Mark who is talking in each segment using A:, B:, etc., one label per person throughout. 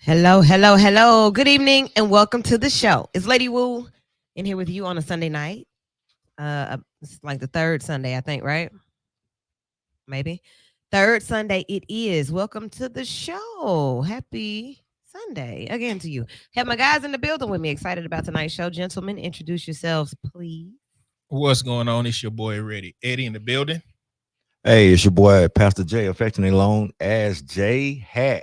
A: Hello, hello, hello. Good evening and welcome to the show. It's Lady Wu in here with you on a Sunday night. It's like the third Sunday, I think, right? Maybe. Third Sunday it is. Welcome to the show. Happy Sunday again to you. Have my guys in the building with me. Excited about tonight's show. Gentlemen, introduce yourselves, please.
B: What's going on? It's your boy Eddie in the building.
C: Hey, it's your boy Pastor J, affectionately known as JHatt.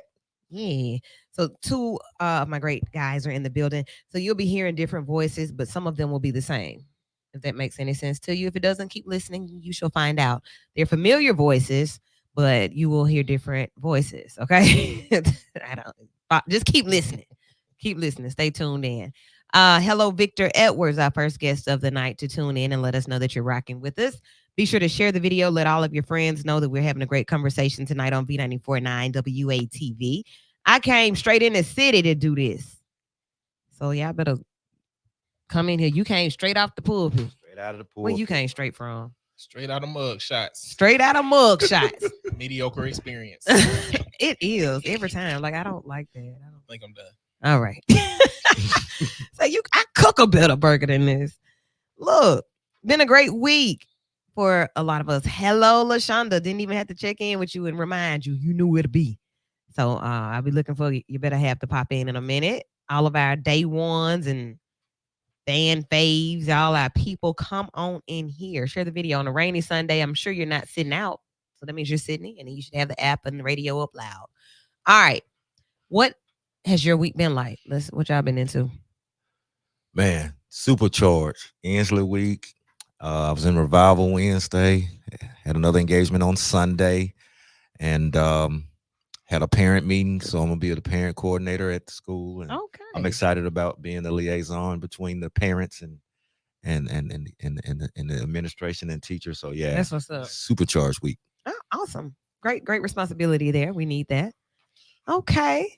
A: Yeah. So two of my great guys are in the building. So you'll be hearing different voices, but some of them will be the same. If that makes any sense to you. If it doesn't, keep listening. You shall find out. They're familiar voices, but you will hear different voices. Okay. I don't just keep listening. Keep listening. Stay tuned in. Hello, Victor Edwards, our first guest of the night, to tune in and let us know that you're rocking with us. Be sure to share the video. Let all of your friends know that we're having a great conversation tonight on V94.9 WATV. I came straight in the city to do this. So y'all better come in here. You came straight off the pulpit.
C: Straight out of the pool.
A: Where you came straight from?
B: Straight out of mug shots.
A: Straight out of mug shots.
B: Mediocre experience.
A: It is every time. Like, I don't like that. I don't
B: think I'm done.
A: All right. So I cook a better burger than this. Look, been a great week for a lot of us. Hello, LaShonda. Didn't even have to check in with you and remind you. You knew where to be. So I'll be looking for you. Better have to pop in a minute. All of our day ones and fan faves, all our people, come on in here. Share the video on a rainy Sunday. I'm sure you're not sitting out. So that means you're sitting in and you should have the app and the radio up loud. All right. What has your week been like? What y'all been into?
C: Man, supercharged. Ainsley week. I was in Revival Wednesday. Had another engagement on Sunday. And had a parent meeting, so I'm gonna be the parent coordinator at the school, and
A: okay.
C: I'm excited about being the liaison between the parents and the administration and teachers. So yeah,
A: that's what's up.
C: Supercharged week.
A: Oh, awesome, great responsibility there. We need that. Okay.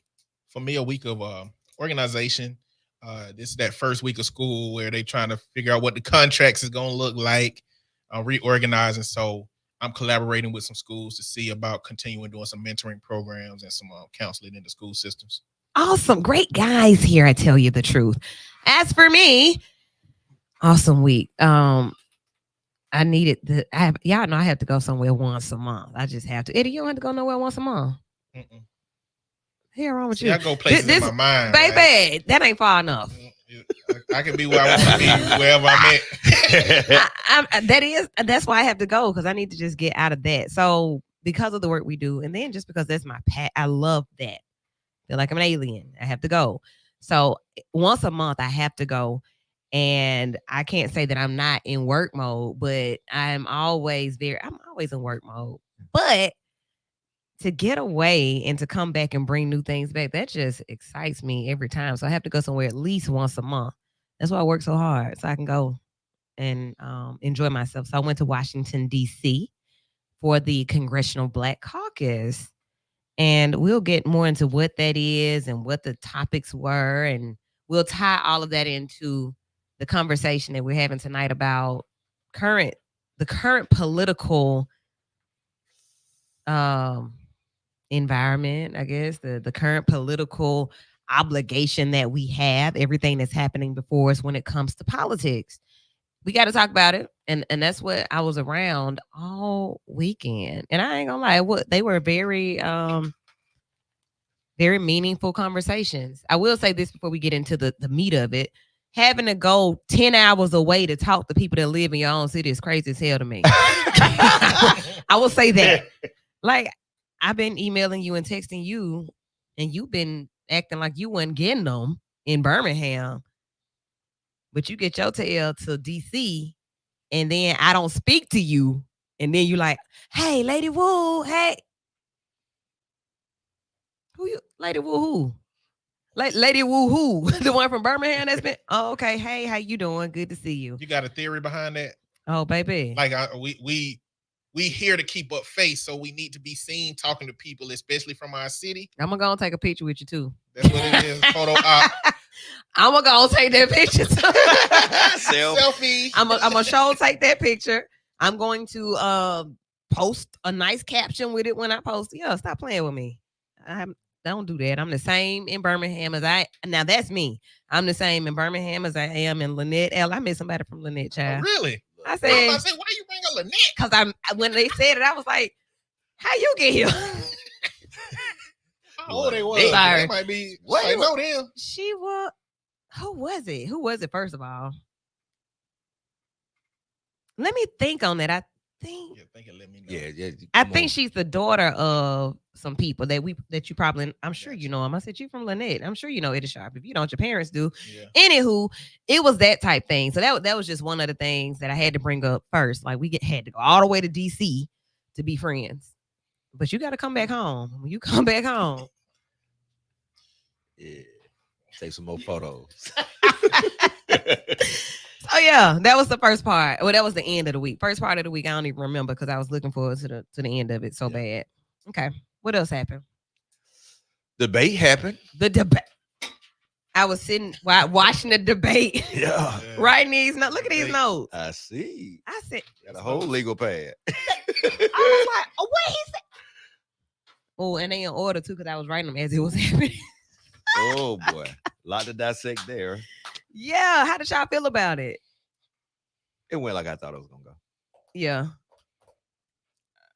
B: For me, a week of organization. This is that first week of school where they trying to figure out what the contracts is gonna look like, reorganizing. So I'm collaborating with some schools to see about continuing doing some mentoring programs and some counseling in the school systems.
A: Awesome. Great guys here, I tell you the truth. As for me, awesome week. I needed y'all know I have to go somewhere once a month. I just have to. Eddie, you don't have to go nowhere once a month. Here wrong with you.
B: I go places in my mind.
A: Baby, right? That ain't far enough.
B: I can be where I want to be, wherever I'm
A: at. That's why I have to go, because I need to just get out of that. So because of the work we do, and then just because that's my I love that. Feel like I'm an alien. I have to go. So once a month I have to go. And I can't say that I'm not in work mode, but I'm always in work mode. But to get away and to come back and bring new things back, that just excites me every time. So I have to go somewhere at least once a month. That's why I work so hard, so I can go and enjoy myself. So I went to Washington, D.C. for the Congressional Black Caucus. And we'll get more into what that is and what the topics were. And we'll tie all of that into the conversation that we're having tonight about the current political environment, I guess, the current political obligation that we have, everything that's happening before us when it comes to politics. We got to talk about it. And that's what I was around all weekend. And I ain't gonna lie, they were very very meaningful conversations. I will say this before we get into the meat of it. Having to go 10 hours away to talk to people that live in your own city is crazy as hell to me. I will say that. Like, I've been emailing you and texting you, and you've been acting like you wasn't getting them in Birmingham. But you get your tail to DC, and then I don't speak to you, and then you like, hey, Lady Wu, hey. Who you? Lady Wu who? Lady Wu who? The one from Birmingham that's been, oh, okay, hey, how you doing? Good to see you.
B: You got a theory behind that?
A: Oh, baby.
B: Like, we here to keep up face, so we need to be seen talking to people, especially from our city.
A: I'm gonna go and take a picture with you too.
B: That's what it is. Photo op.
A: I'm gonna go and take that picture too.
B: Selfie.
A: I'm gonna show take that picture. I'm going to post a nice caption with it when I post. Yeah, stop playing with me. I'm don't do that. I'm the same in Birmingham as now that's me. I'm the same in Birmingham as I am in Lynette. I met somebody from Lynette,
B: Oh,
A: child.
B: really?
A: I
B: I
A: said,
B: was about to say, why you bring a Lynette?
A: because when they said it, I was like, how you get here?
B: How old they was?
A: Sorry.
B: They might be.
A: What
B: I know them.
A: She was. Who was it? Who was it? First of all, let me think on that. I think.
B: Yeah, think it let me know.
C: Yeah.
A: I think she's the daughter of some people that you probably. I'm sure
B: Gotcha.
A: you know them. I said you from Lynette. I'm sure you know Eddie Sharp. If you don't, your parents do.
B: Yeah.
A: Anywho, it was that type thing. So that was just one of the things that I had to bring up first. Like had to go all the way to DC to be friends. But you got to come back home. When you come back home.
C: Yeah. Take some more photos.
A: So yeah, that was the first part. Well, that was the end of the week. First part of the week, I don't even remember because I was looking forward to the end of it so bad. Okay, what else happened?
C: Debate happened.
A: The debate. I was sitting watching the debate.
C: Yeah.
A: Writing these notes. Look at these notes.
C: I see.
A: I said,
C: Got a whole legal pad.
A: I was like, oh, what he said? Oh, and they in order too because I was writing them as it was happening.
C: Oh boy, a lot to dissect there.
A: Yeah, how did y'all feel about it?
C: It went like I thought it was gonna go.
A: Yeah.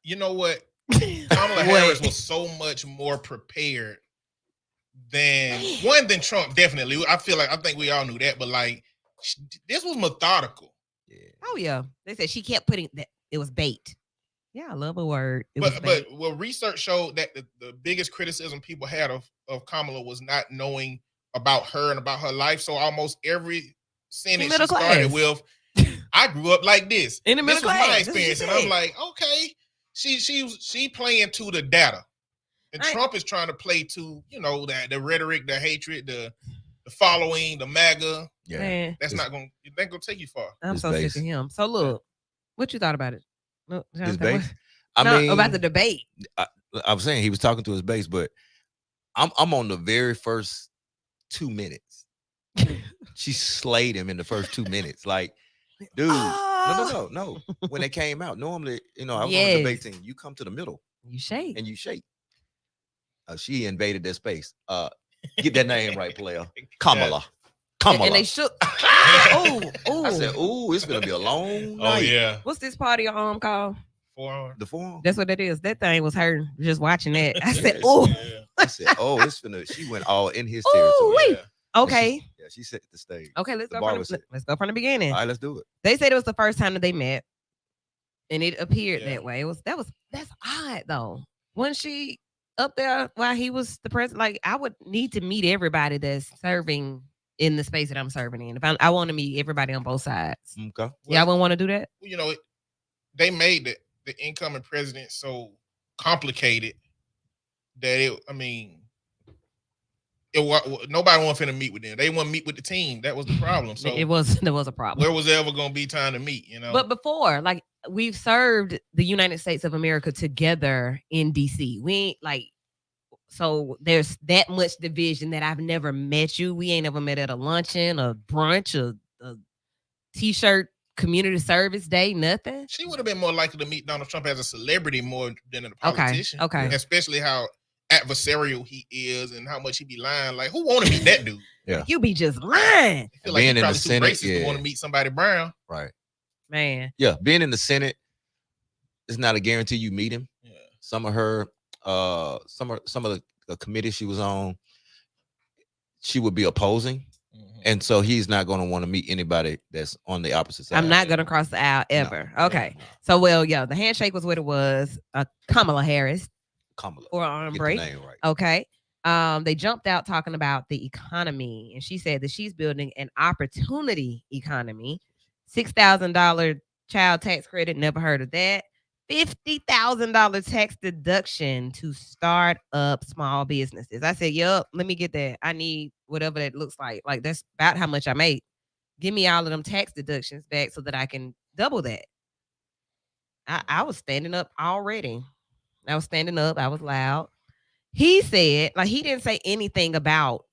B: You know what? Kamala Harris was so much more prepared than Trump. Definitely, I think we all knew that, but like this was methodical.
C: Yeah.
A: Oh yeah, they said she kept putting that it was bait. Yeah, I love a word.
B: But research showed that the biggest criticism people had of Kamala was not knowing about her and about her life. So almost every sentence she started with, "I grew up like this."
A: In the middle class.
B: This was my experience, and I'm like, okay, she playing to the data, and Trump is trying to play to the rhetoric, the hatred, the following, the MAGA.
C: Yeah,
A: man,
B: that's not gonna take you far.
A: I'm so sick of him. So look, what you thought about it?
C: His base. I mean,
A: about the debate.
C: I was saying he was talking to his base, but I'm on the very first 2 minutes. She slayed him in the first 2 minutes. Like, dude, no. When they came out, normally, I was on the debate team. You come to the middle,
A: you shake.
C: She invaded their space. Get that name right, player. Kamala.
A: And they shook.
C: I said, "Ooh, it's gonna be a long night."
B: Oh yeah.
A: What's this party called?
B: Forearm.
C: The forearm.
A: That's what that is. That thing was hurting just watching that. I said, "Oh."
C: I said, "Oh, it's finna." She went all in his territory.
A: Yeah. Okay.
C: She set the stage.
A: Okay, let's go from the beginning.
C: All right, let's do it.
A: They said it was the first time that they met, and it appeared that way. That's odd though. When she up there while he was the president, like I would need to meet everybody that's serving in the space that I'm serving in. If I want to meet everybody on both sides.
C: Okay.
A: Y'all wouldn't want to do that?
B: They made the incoming president so complicated that nobody wanted to meet with them. They want to meet with the team. That was the problem. So
A: there was a problem.
B: Where was there ever going to be time to meet?
A: But before, like we've served the United States of America together in DC. We ain't like. So there's that much division that I've never met you. We ain't ever met at a luncheon, a brunch, a t-shirt community service day, nothing.
B: She would have been more likely to meet Donald Trump as a celebrity more than a politician.
A: Okay.
B: Especially how adversarial he is and how much he be lying. Like, who want to meet that dude?
C: Yeah.
A: You be just lying.
B: I feel like being in the Senate, to want to meet somebody brown.
C: Right.
A: Man.
C: Yeah. Being in the Senate is not a guarantee you meet him. Yeah. Some of her some of the committees she was on, she would be opposing, and so he's not going to want to meet anybody that's on the opposite side.
A: I'm not going to cross the aisle ever. No, okay, no. So the handshake was what it was. Kamala Harris, or arm break.
C: Get the name right.
A: Okay, they jumped out talking about the economy, and she said that she's building an opportunity economy. $6,000 child tax credit. Never heard of that. $50,000 tax deduction to start up small businesses. I said, yup, let me get that. I need whatever that looks like. Like that's about how much I make. Give me all of them tax deductions back so that I can double that. I was standing up already. I was standing up. I was loud. He said, like he didn't say anything about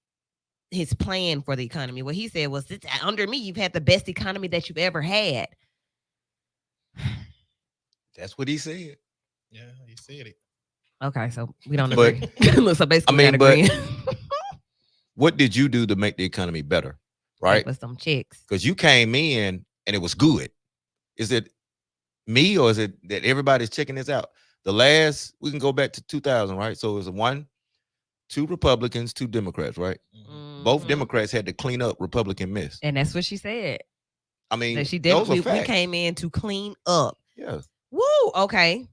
A: his plan for the economy. What he said was, under me, you've had the best economy that you've ever had.
C: That's what he said.
B: Yeah, he said it.
A: Okay, so we don't
C: But-
A: agree. Look, so basically, we
C: I mean,
A: got agreeing.
C: What did you do to make the economy better? Right?
A: For some chicks.
C: Because you came in and it was good. Is it me or is it that everybody's checking this out? We can go back to 2000, right? So it was two Republicans, two Democrats, right? Both
A: Mhm.
C: Democrats had to clean up Republican mess.
A: And that's what she said.
C: I mean,
A: That she
C: those
A: did.
C: are
A: We
C: facts.
A: came in to clean up.
C: Yeah.
A: Woo. Okay.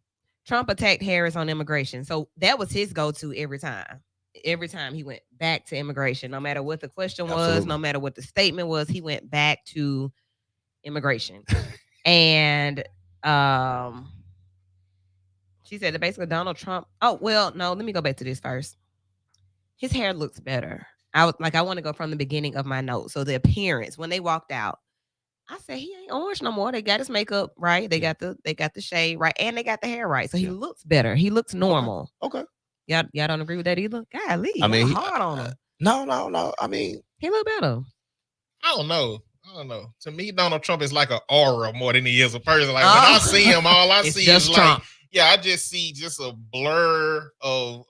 A: Trump attacked Harris on immigration. So that was his go-to every time. Every time he went back to immigration, no matter what the question was,
C: Absolutely.
A: no matter what the statement was, he went back to immigration. And she said that basically Donald Trump. Oh, well, no, let me go back to this first. His hair looks better. I want to go from the beginning of my note. So the appearance when they walked out, I said he ain't orange no more. They got his makeup right. They got the shade right, and they got the hair right. So he looks better. He looks normal.
C: Okay.
A: Y'all don't agree with that either? Golly,
C: I mean,
A: hard on him.
C: No. I mean,
A: He look better.
B: I don't know. To me, Donald Trump is like an aura more than he is a person. Like when I see him, all I see is Trump. I just see just a blur of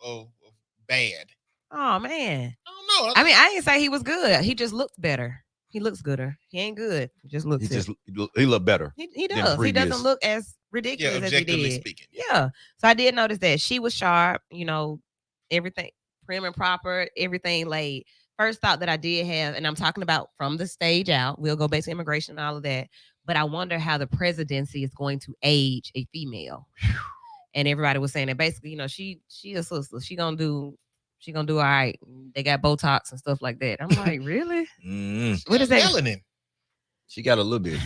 B: bad.
A: Oh man.
B: I don't know.
A: I mean, I didn't say he was good. He just looks better. He looks gooder. He ain't good. He just looks.
C: He look better.
A: He does. He doesn't look as ridiculous as he did.
B: Speaking.
A: Yeah. So I did notice that she was sharp. Everything prim and proper. Everything laid. First thought that I did have, and I'm talking about from the stage out. We'll go back to immigration and all of that. But I wonder how the presidency is going to age a female. And everybody was saying that basically, she a sister. She gonna do all right. They got Botox and stuff like that. I'm like, really? What is that?
B: Melanin.
C: She got a little bit.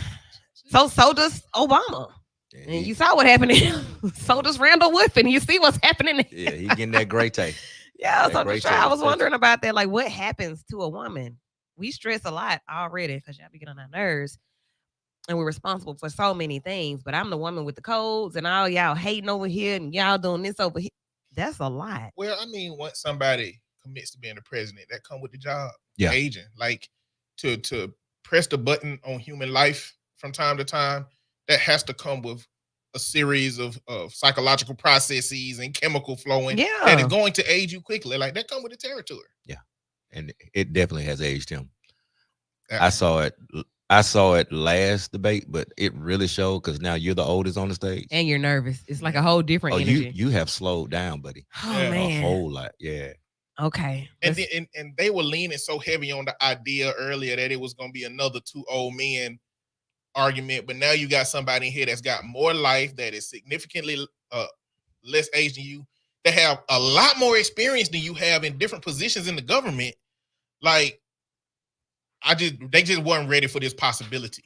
A: So does Obama. Yeah, and you saw what happened. So does Randall Woodfin. You see what's happening.
C: Yeah, he getting that gray tape.
A: Yeah, so I was wondering about that. Like, what happens to a woman? We stress a lot already because y'all be getting on our nerves. And we're responsible for so many things. But I'm the woman with the codes and all y'all hating over here and y'all doing this over here. That's a lot.
B: Well, I mean, once somebody commits to being the president, that come with the job.
C: Yeah.
B: Agent. Like to press the button on human life from time to time, that has to come with a series of psychological processes and chemical flowing that is going to age you quickly. Like that come with the territory.
C: Yeah. And it definitely has aged him. I saw it last debate, but it really showed because now you're the oldest on the stage.
A: And you're nervous. It's like a whole different energy.
C: You have slowed down, buddy.
A: Oh, man.
C: A whole lot. Yeah.
A: Okay.
B: And they were leaning so heavy on the idea earlier that it was going to be another two old men argument, but now you got somebody in here that's got more life, that is significantly less age than you, that have a lot more experience than you have in different positions in the government. Like, they just weren't ready for this possibility.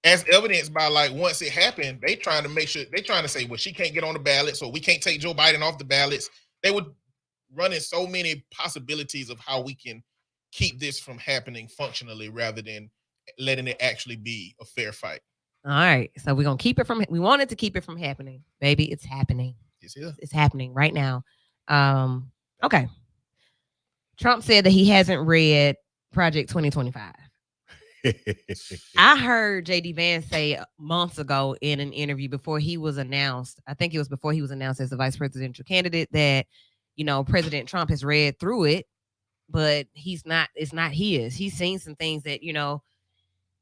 B: As evidenced by, like, once it happened, they trying to say, well, she can't get on the ballot, so we can't take Joe Biden off the ballots. They were running so many possibilities of how we can keep this from happening functionally rather than letting it actually be a fair fight.
A: All right. So we're going to keep it from, we wanted to keep it from happening. Baby, it's happening. It's happening right now. Okay. Trump said that he hasn't read Project 2025. I heard J.D. Vance say months ago in an interview before he was announced, I think it was before he was announced as the vice presidential candidate, that, President Trump has read through it, but it's not his. He's seen some things that,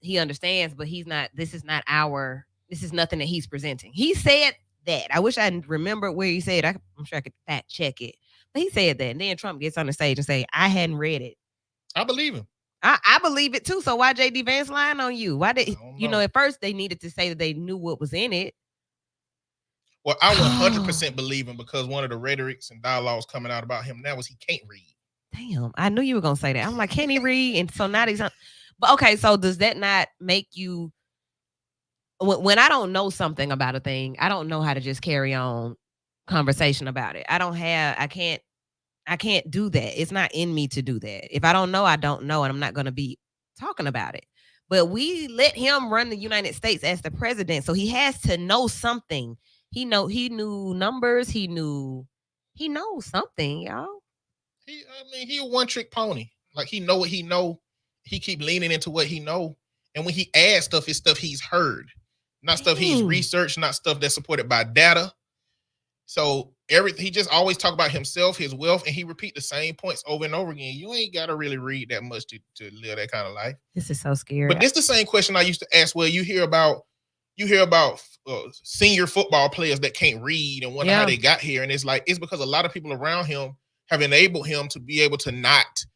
A: he understands, but this is nothing that he's presenting. He said that. I wish I remembered where he said. I'm sure I could fact check it. But he said that. And then Trump gets on the stage and say, I hadn't read it.
B: I believe him.
A: I believe it too. So why J.D. Vance lying on you? Why did at first they needed to say that they knew what was in it.
B: Well, I 100% believe him because one of the rhetorics and dialogues coming out about him now is he can't read.
A: Damn, I knew you were gonna say that. I'm like, can he read? And so now he's on. But okay, so does that not make you? When I don't know something about a thing, I don't know how to just carry on conversation about it. I can't do that. It's not in me to do that. If I don't know, I don't know, and I'm not gonna be talking about it. But we let him run the United States as the president, so he has to know something. He knew numbers. He knows something, y'all.
B: He a one-trick pony. Like, he know what he know. He keep leaning into what he know. And when he adds stuff, it's stuff he's heard. Not stuff he's researched, not stuff that's supported by data. So he just always talk about himself, his wealth, and he repeat the same points over and over again. You ain't gotta really read that much to live that kind of life.
A: This is so scary.
B: But this the same question I used to ask. Well, you hear about senior football players that can't read and wonder how they got here, and it's like it's because a lot of people around him have enabled him to be able to not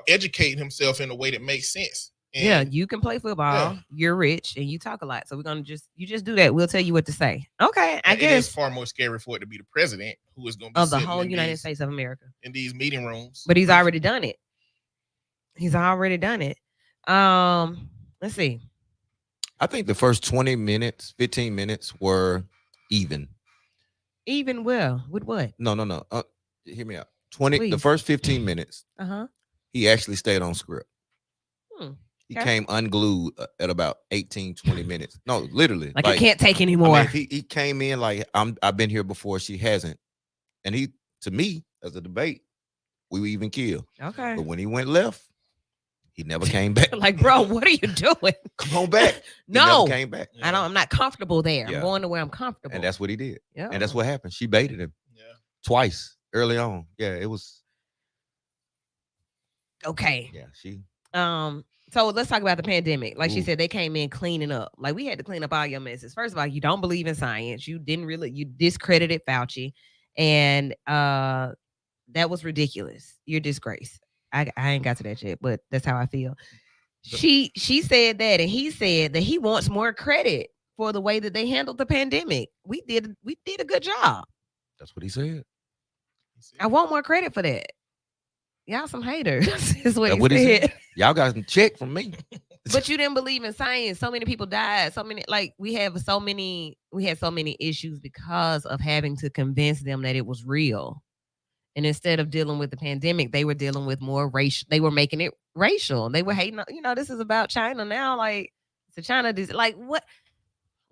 B: educate himself in a way that makes sense.
A: And you can play football. You're rich and you talk a lot. So we're gonna just do that. We'll tell you what to say. Okay, I guess
B: it's far more scary for it to be the president who is going to be
A: of the whole United States of America
B: in these meeting rooms.
A: But he's already done it. Let's see.
C: I think the first 20 minutes, 15 minutes were even.
A: Even well with what?
C: No. Hear me out. The first 15 minutes. He actually stayed on script. He came unglued at about 18, 20 minutes. No, literally.
A: Like he can't take anymore.
C: I mean, he came in like, I've been here before, she hasn't. And he, to me, as a debate, we were even killed.
A: Okay.
C: But when he went left, he never came back.
A: Like, bro, what are you doing?
C: Come on back.
A: No.
C: He never came back.
A: I'm not comfortable there. I'm going to where I'm comfortable.
C: And that's what he did.
A: Yeah.
C: And that's what happened. She baited him.
B: Yeah.
C: Twice early on. Yeah, it was.
A: Okay.
C: Yeah, she.
A: So let's talk about the pandemic. Like she said, they came in cleaning up. Like we had to clean up all your messes. First of all, you don't believe in science. You discredited Fauci. And that was ridiculous. You're a disgrace. I ain't got to that yet, but that's how I feel. She said that, and he said that he wants more credit for the way that they handled the pandemic. We did a good job.
C: That's what he said.
A: I want more credit for that. Y'all some haters. Is what
C: he
A: said.
C: said. Y'all got some check from me.
A: But you didn't believe in science. So many people died. We had so many issues because of having to convince them that it was real. And instead of dealing with the pandemic, they were dealing with more racial. They were making it racial. They were hating, this is about China now. Like, it's a China disease. Like, what?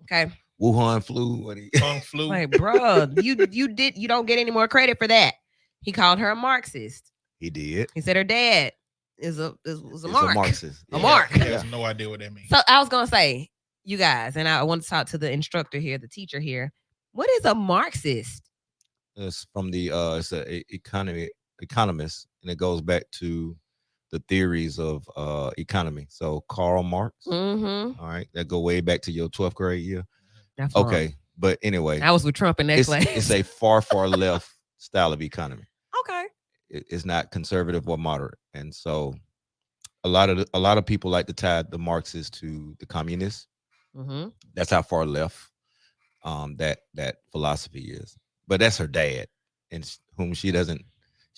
A: Okay.
C: Wuhan flu.
B: Kung flu.
A: Like, bro, you don't get any more credit for that. He called her a Marxist.
C: He did.
A: He said her dad was a
C: Marxist.
A: A mark.
B: He has no idea what that means.
A: So I was gonna say, you guys, and I want to talk to the instructor here, the teacher here. What is a Marxist?
C: It's from the it's a economist, and it goes back to the theories of economy. So Karl Marx.
A: Mm-hmm.
C: All right, that go way back to your 12th grade year.
A: That's
C: okay, but anyway,
A: I was with Trump in that class.
C: It's a far left style of economy.
A: Okay.
C: It's not conservative or moderate, and so a lot of people like to tie the Marxists to the communists.
A: Mm-hmm.
C: That's how far left that philosophy is. But that's her dad, and whom she hadn't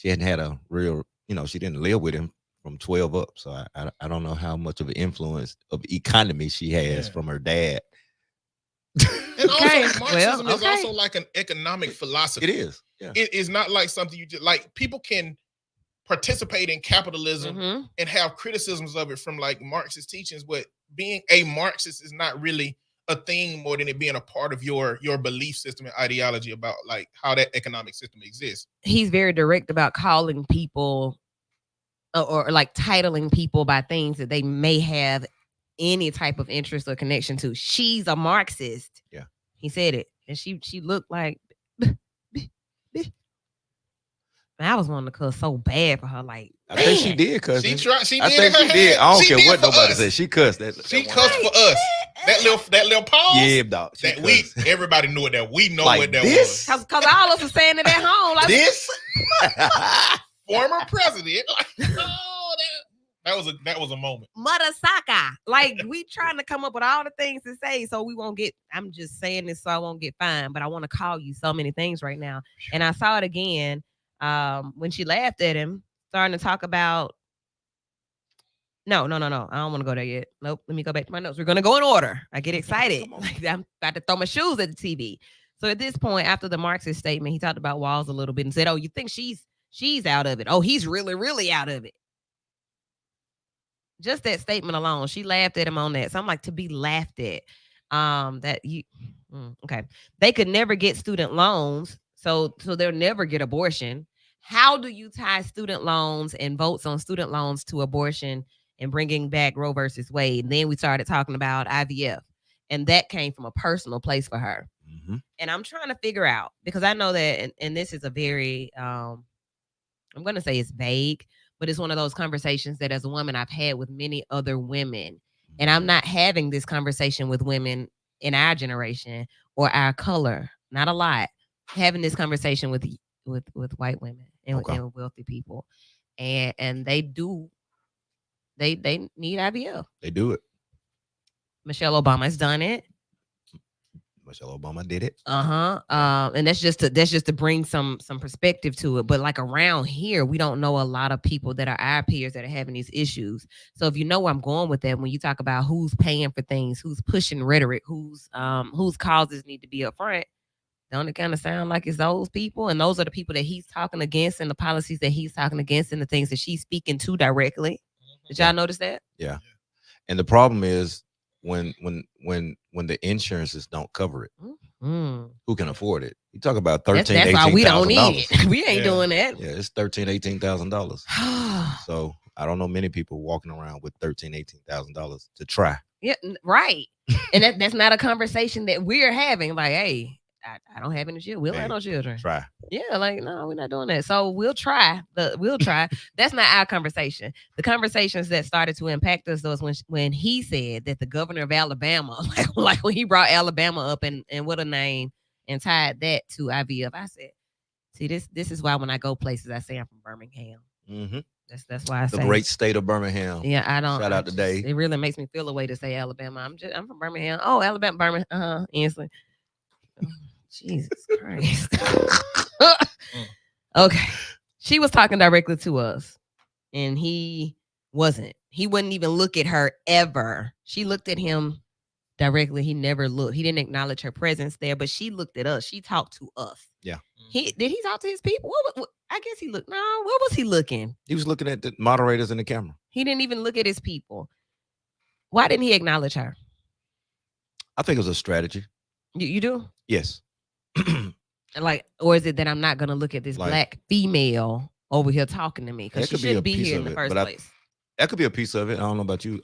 C: had a real, she didn't live with him from 12 up. So I don't know how much of an influence of economy she has from her dad.
B: And also, Marxism is also like an economic philosophy.
C: It is. Yeah.
B: It is not like something you just like. People can participate in capitalism and have criticisms of it from like Marxist teachings, but being a Marxist is not really a thing more than it being a part of your belief system and ideology about like how that economic system exists.
A: He's very direct about calling people or like titling people by things that they may have any type of interest or connection to. She's a Marxist.
C: Yeah.
A: He said it. And she looked like I was wanting to cuss so bad for her. Like,
C: I think she did cuss.
B: She tried. She did.
C: I think she did. I don't care what nobody said. She cussed.
B: She cussed for us. That little pause.
C: Yeah, dog.
B: That everybody knew it. That we know
C: like
B: what that
C: this?
B: was.
A: Because all of us were saying it at home. Like
C: this
B: former president. Like, oh, that was a moment.
A: Mudasaka. Like, we trying to come up with all the things to say so we won't get. I'm just saying this so I won't get fined. But I want to call you so many things right now. And I saw it again. When she laughed at him, starting to talk about no. I don't want to go there yet. Nope. Let me go back to my notes. We're gonna go in order. I get excited. Like I'm about to throw my shoes at the TV. So at this point, after the Marxist statement, he talked about walls a little bit and said, "Oh, you think she's out of it? Oh, he's really, really out of it." Just that statement alone, she laughed at him on that. So I'm like, to be laughed at. Okay. They could never get student loans. So they'll never get abortion. How do you tie student loans and votes on student loans to abortion and bringing back Roe versus Wade? And then we started talking about IVF, and that came from a personal place for her. And I'm trying to figure out, because I know that, and this is a very, I'm going to say it's vague, but it's one of those conversations that as a woman I've had with many other women. And I'm not having this conversation with women in our generation or our color, not a lot. Having this conversation with white women and with wealthy people. And they need IVF.
C: They do it.
A: Michelle Obama's done it.
C: Michelle Obama did it.
A: And that's just to bring some perspective to it. But like around here, we don't know a lot of people that are our peers that are having these issues. So if you know where I'm going with that, when you talk about who's paying for things, who's pushing rhetoric, whose causes need to be up front, don't it kind of sound like it's those people? And those are the people that he's talking against, and the policies that he's talking against, and the things that she's speaking to directly. Did y'all notice that?
C: Yeah. And the problem is when the insurances don't cover it, who can afford it? You talk about $13,000,
A: that's why we don't need it. We ain't doing that.
C: Yeah, it's $18,000. So I don't know many people walking around with $18,000 to try.
A: Yeah, right. And that's not a conversation that we're having. Like, hey, I don't have any children. We'll have no children.
C: Try.
A: Yeah, like, no, we're not doing that. So we'll try. That's not our conversation. The conversations that started to impact us was when he said that the governor of Alabama, like when he brought Alabama up and what a name, and tied that to IVF. I said, see, this is why when I go places, I say I'm from Birmingham. That's why I say
C: the great state of Birmingham.
A: Yeah, I don't.
C: Shout out today.
A: It really makes me feel a way to say Alabama. I'm from Birmingham. Oh, Alabama, Birmingham. Instantly. Oh, Jesus Christ. Okay. She was talking directly to us, and he wasn't. He wouldn't even look at her ever. She looked at him directly. He never looked. He didn't acknowledge her presence there, but she looked at us. She talked to us.
C: Yeah.
A: Did he talk to his people? I guess he looked. No, what was he looking?
C: He was looking at the moderators in the camera.
A: He didn't even look at his people. Why didn't he acknowledge her?
C: I think it was a strategy.
A: You do?
C: Yes.
A: Like, or is it that I'm not going to look at this black female over here talking to me because she shouldn't be here in the first place?
C: That could be a piece of it. I don't know about you,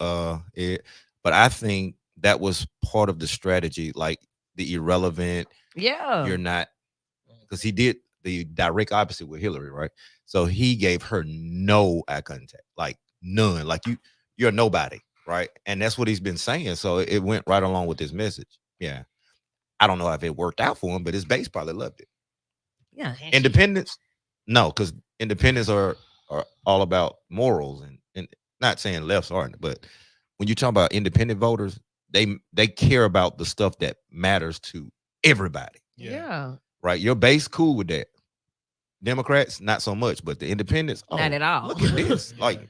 C: Ed, but I think that was part of the strategy, like the irrelevant.
A: Yeah.
C: You're not, because he did the direct opposite with Hillary, right? So he gave her no eye contact, like none. Like you're nobody, right? And that's what he's been saying. So it went right along with his message. Yeah. I don't know if it worked out for him, but his base probably loved it.
A: Yeah.
C: Independents, no, because independents are all about morals and not saying lefts aren't, but when you talk about independent voters, they care about the stuff that matters to everybody.
A: Yeah.
C: Right. Your base cool with that. Democrats, not so much, but the independents,
A: not at all.
C: Look at this. Like,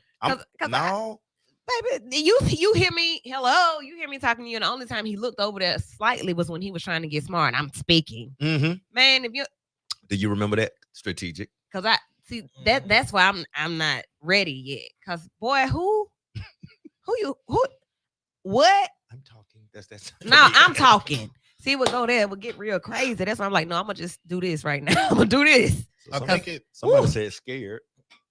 C: no.
A: Baby, you hear me? Hello, you hear me talking to you? And the only time he looked over there slightly was when he was trying to get smart. I'm speaking, man. If you
C: do, you remember that strategic?
A: Because I see that's why I'm not ready yet. Because boy, what?
C: I'm talking. That's
A: no, I'm talking. See, we'll go there. We'll get real crazy. That's why I'm like, no, I'm gonna just do this right now. I'm gonna do this.
B: I think
C: somebody said scared.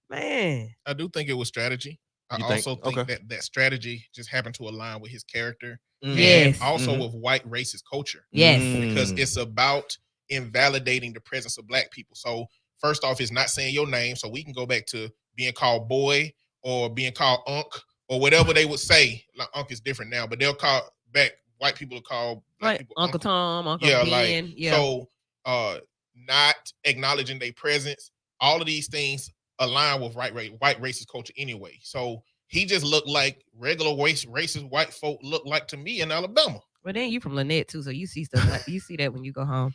A: Man,
B: I do think it was strategy. I also think that strategy just happened to align with his character.
A: Yes.
B: And also with white racist culture.
A: Yes.
B: Because it's about invalidating the presence of black people. So first off, it's not saying your name. So we can go back to being called boy or being called unk or whatever they would say. Like unk is different now, but they'll call back white people to call black people
A: Uncle Tom, Uncle Ben.
B: So not acknowledging their presence, all of these things align with white racist culture anyway. So he just looked like regular racist white folk look like to me in Alabama.
A: Well, then you from Lynette too, so you see stuff like you see that when you go home.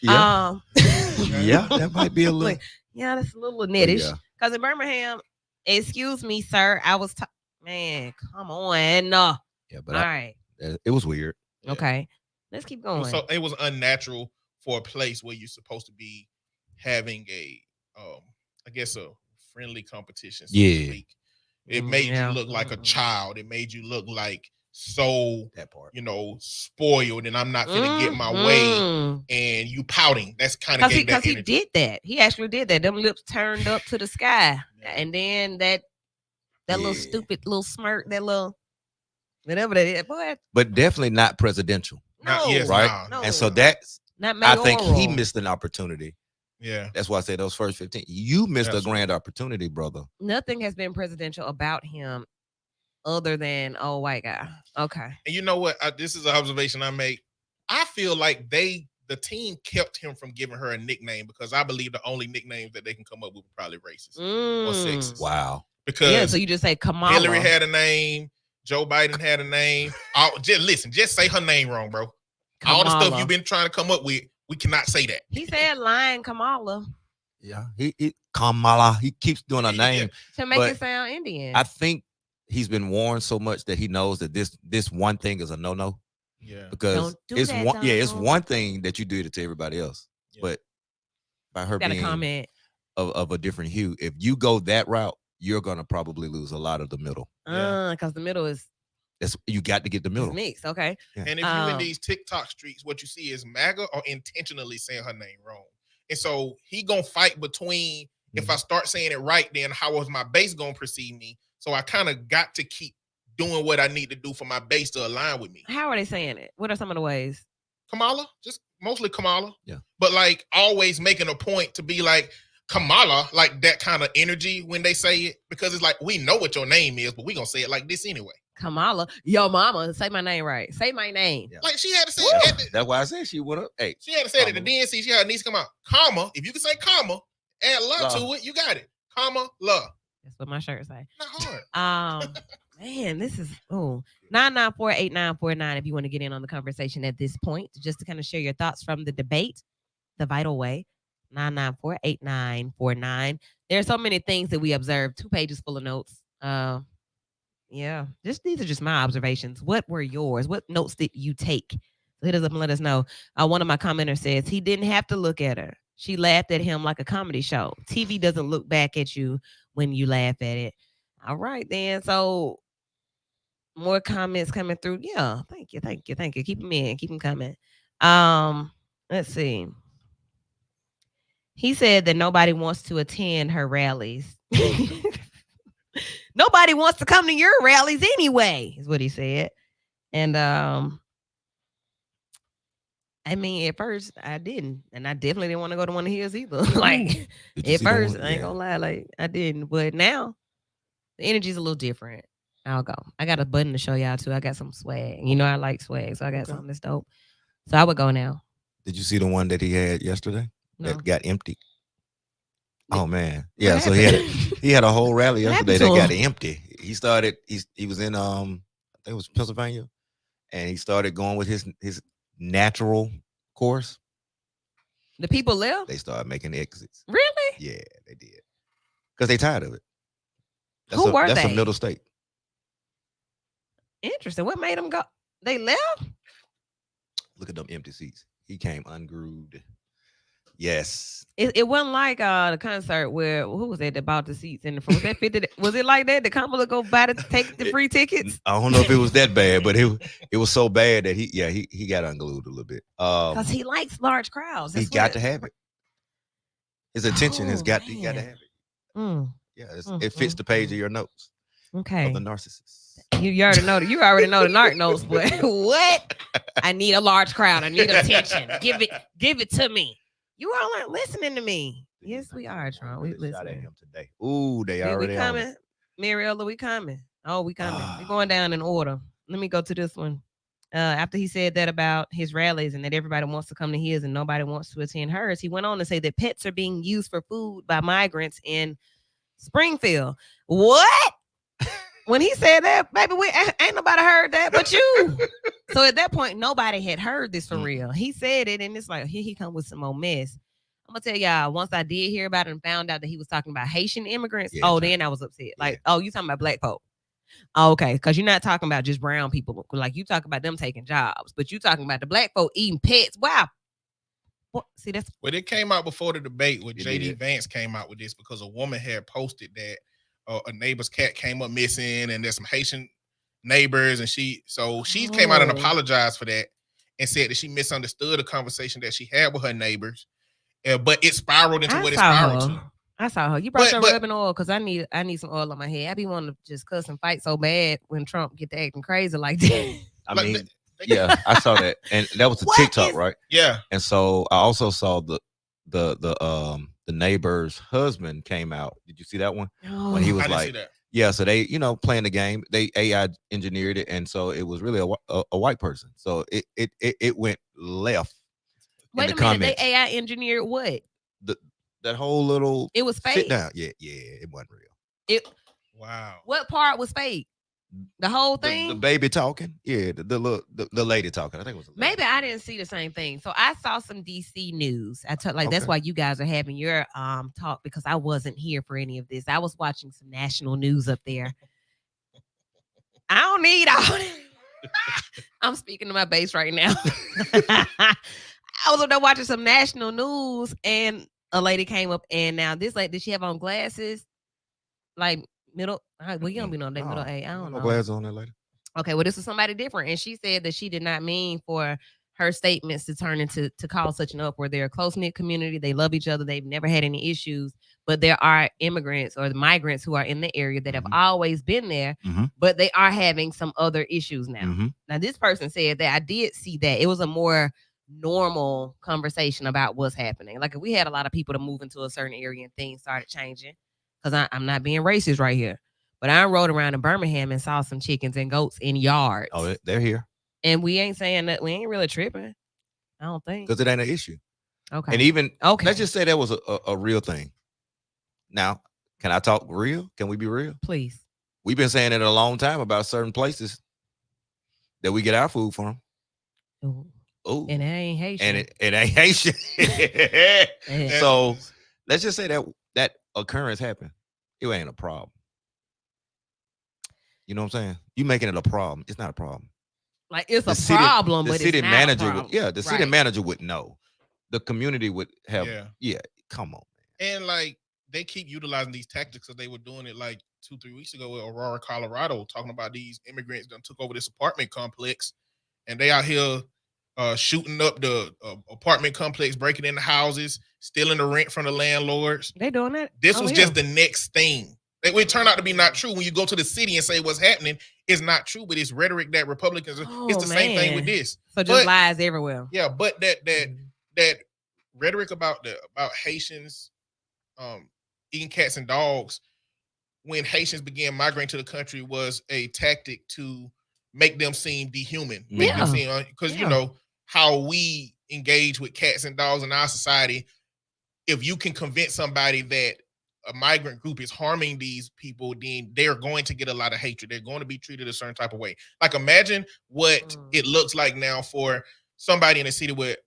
C: Yeah, yeah, that might be a little.
A: Yeah, that's a little Lynette-ish. Because in Birmingham, excuse me, sir, I was man, come on. Yeah,
C: but
A: all right,
C: it was weird.
A: Okay, let's keep going.
B: So it was unnatural for a place where you're supposed to be having a I guess a friendly competition, so to speak. It made you look like a child. It made you look like that part, spoiled, and I'm not gonna get my way, and you pouting. That's kind of
A: because he did that. He actually did that. Them lips turned up to the sky, and then that little stupid little smirk, that little whatever that is, boy.
C: But definitely not presidential.
B: Not, yes,
C: right?
B: no.
C: And so that's,
A: not
C: I think he
A: mayoral.
C: missed an opportunity.
B: Yeah.
C: That's why I say those first 15. You missed a
B: Absolutely.
C: grand opportunity, brother.
A: Nothing has been presidential about him other than white guy. Okay.
B: And you know what? This is an observation I make. I feel like the team kept him from giving her a nickname because I believe the only nicknames that they can come up with were probably racist or sexist.
C: Wow.
B: Because
A: yeah, so you just say Kamala.
B: Hillary had a name, Joe Biden had a name. Just say her name wrong, bro.
A: Kamala.
B: All the stuff you've been trying to come up with, we cannot say that.
A: He said lying Kamala.
C: Yeah. He Kamala. He keeps doing a name
A: to make
C: but
A: it sound Indian.
C: I think he's been warned so much that he knows that this one thing is a no.
B: Yeah.
C: Because it's one. Yeah, it's one thing that you do it to everybody else, but by her being
A: comment
C: of a different hue, if you go that route, you're gonna probably lose a lot of the middle.
A: Because the middle is.
C: You got to get the middle
A: mixed. Okay.
B: Yeah. And if you're in these TikTok streets, what you see is MAGA or intentionally saying her name wrong. And so he gonna fight between if I start saying it right, then how was my base gonna perceive me? So I kind of got to keep doing what I need to do for my base to align with me.
A: How are they saying it? What are some of the ways?
B: Kamala, just mostly Kamala.
C: Yeah.
B: But like always making a point to be like Kamala, like that kind of energy when they say it, because it's like we know what your name is, but we gonna say it like this anyway.
A: Kamala, yo mama, say my name right. Say my name.
B: Yeah. Like she had to say it.
C: That's why I said she went up. Hey,
B: she had to say it at the DNC. She had needs to come out. Comma. If you can say comma, add love to it, you got it. Comma, love.
A: That's what my shirt say.
B: Not hard.
A: Man, this is 994-8949 if you want to get in on the conversation at this point, just to kind of share your thoughts from the debate, the vital way. 994-8949. There are so many things that we observed. 2 pages full of notes. Yeah, these are just my observations. What were yours? What notes did you take? Hit us up and let us know. One of my commenters says he didn't have to look at her. She laughed at him like a comedy show. TV doesn't look back at you when you laugh at it. All right, then. So more comments coming through. Yeah, thank you. Keep them in. Keep them coming. Let's see. He said that nobody wants to attend her rallies. Nobody wants to come to your rallies anyway, is what he said. And I mean, at first I didn't, and I definitely didn't want to go to one of his either. Like at first, I ain't gonna lie, like I didn't, but now the energy's a little different. I'll go. I got a button to show y'all too. I got some swag. You know I like swag, so I got something that's dope. So I would go now.
C: Did you see the one that he had yesterday that got empty? Oh man,
A: yeah.
C: So he had a whole rally yesterday that got empty. He started. He was in I think it was Pennsylvania, and he started going with his natural course.
A: The people left.
C: They started making exits.
A: Really?
C: Yeah, they did. Because they tired of it. That's a middle state.
A: Interesting. What made them go? They left.
C: Look at them empty seats. He came ungrooved. Yes.
A: It wasn't like the concert where who was that bought the seats in the front? Was that 50? Was it like that? The Kamala go buy to take the free tickets?
C: I don't know if it was that bad, but it was so bad that he got unglued a little bit.
A: Because he likes large crowds.
C: He got to have it. His attention he got to have it. Yeah, it fits the page of your notes.
A: Okay.
C: Of the narcissist.
A: You already know the narc notes, but what? I need a large crowd. I need attention. Give it to me. You all aren't listening to me. Yes, we are, Tron. We listen at him
C: today. Ooh, they already
A: coming. Mariella, we coming. Oh, we coming. We're going down in order. Let me go to this one. After he said that about his rallies and that everybody wants to come to his and nobody wants to attend hers, he went on to say that pets are being used for food by migrants in Springfield. What? When he said that, baby, ain't nobody heard that but you. So at that point, nobody had heard this for real. He said it, and it's like, here he come with some more mess. I'm going to tell y'all, once I did hear about it and found out that he was talking about Haitian immigrants, then I was upset. Like, you talking about black folk. Oh, okay, because you're not talking about just brown people. Like, you talking about them taking jobs, but you talking about the black folk eating pets. Wow. Well, see, that's...
B: Well, it came out before the debate where J.D. Vance came out with this because a woman had posted that a neighbor's cat came up missing, and there's some Haitian neighbors, and she came out and apologized for that and said that she misunderstood the conversation that she had with her neighbors, but it spiraled into what it spiraled to.
A: I saw her. You brought your rubbing oil because I need some oil on my head. I be wanting to just cuss and fight so bad when Trump get to acting crazy like that.
C: I mean, Yeah, I saw that, and that was the
A: What
C: TikTok,
A: is-
C: right?
B: Yeah.
C: And so I also saw the neighbor's husband came out. Did you see that one? When he
A: Oh,
C: was
B: I didn't see
C: like,
B: that.
C: yeah, so they, playing the game, they AI engineered it, and so it was really a white person. So it went left in
A: wait
C: the
A: a minute. They
C: comments.
A: AI engineered what?
C: The that whole little
A: It was
C: sit
A: fake.
C: down, yeah, it wasn't real.
A: It.
B: Wow.
A: What part was fake? The whole
C: The
A: thing.
C: baby talking, yeah, the lady talking. I think it was a lady.
A: Maybe I didn't see the same thing. So I saw some DC news. I took that's
C: Okay.
A: why you guys are having your talk, because I wasn't here for any of this. I was watching some national news up there. I don't need all that. I'm speaking to my base right now. I was up there watching some national news, and a lady came up, and now this lady, did she have on glasses? Like middle, well, you don't be on that middle age. I don't
C: no
A: know.
C: glasses on that lady.
A: Okay, well, this was somebody different, and she said that she did not mean for her statements to turn into to cause such an uproar. They're a close knit community. They love each other. They've never had any issues. But there are immigrants or the migrants who are in the area that have always been there, but they are having some other issues now. Now, this person said that I did see that it was a more normal conversation about what's happening. Like if we had a lot of people to move into a certain area and things started changing, because I'm not being racist right here. But I rode around in Birmingham and saw some chickens and goats in yards.
C: Oh, they're here.
A: And we ain't saying that. We ain't really tripping. I don't think.
C: Because it ain't an issue.
A: Okay.
C: And even,
A: okay.
C: let's just say that was a real thing. Now, can I talk real? Can we be real?
A: Please.
C: We've been saying it a long time about certain places that we get our food from.
A: Ooh.
C: Ooh.
A: And it ain't Haitian.
C: And it ain't Haitian. So let's just say that occurrence happened. It ain't a problem. You know what I'm saying? You making it a problem. It's not a problem.
A: Like it's a problem, but
C: city
A: it's not
C: manager
A: a problem.
C: the city manager would know. The community would have. Yeah, come on.
B: And like they keep utilizing these tactics because they were doing it like 2-3 weeks ago with Aurora, Colorado, talking about these immigrants that took over this apartment complex, and they out here shooting up the apartment complex, breaking into houses, stealing the rent from the landlords.
A: They doing that.
B: This was just the next thing. It turned out to be not true. When you go to the city and say what's happening, it's not true, but it's rhetoric that Republicans. It's the same thing with this.
A: So just lies everywhere.
B: Yeah, but that rhetoric about Haitians eating cats and dogs when Haitians began migrating to the country was a tactic to make them seem dehuman. Make them seem, because you know how we engage with cats and dogs in our society. If you can convince somebody that a migrant group is harming these people, then they're going to get a lot of hatred. They're going to be treated a certain type of way. Like imagine what it looks like now for somebody in a city with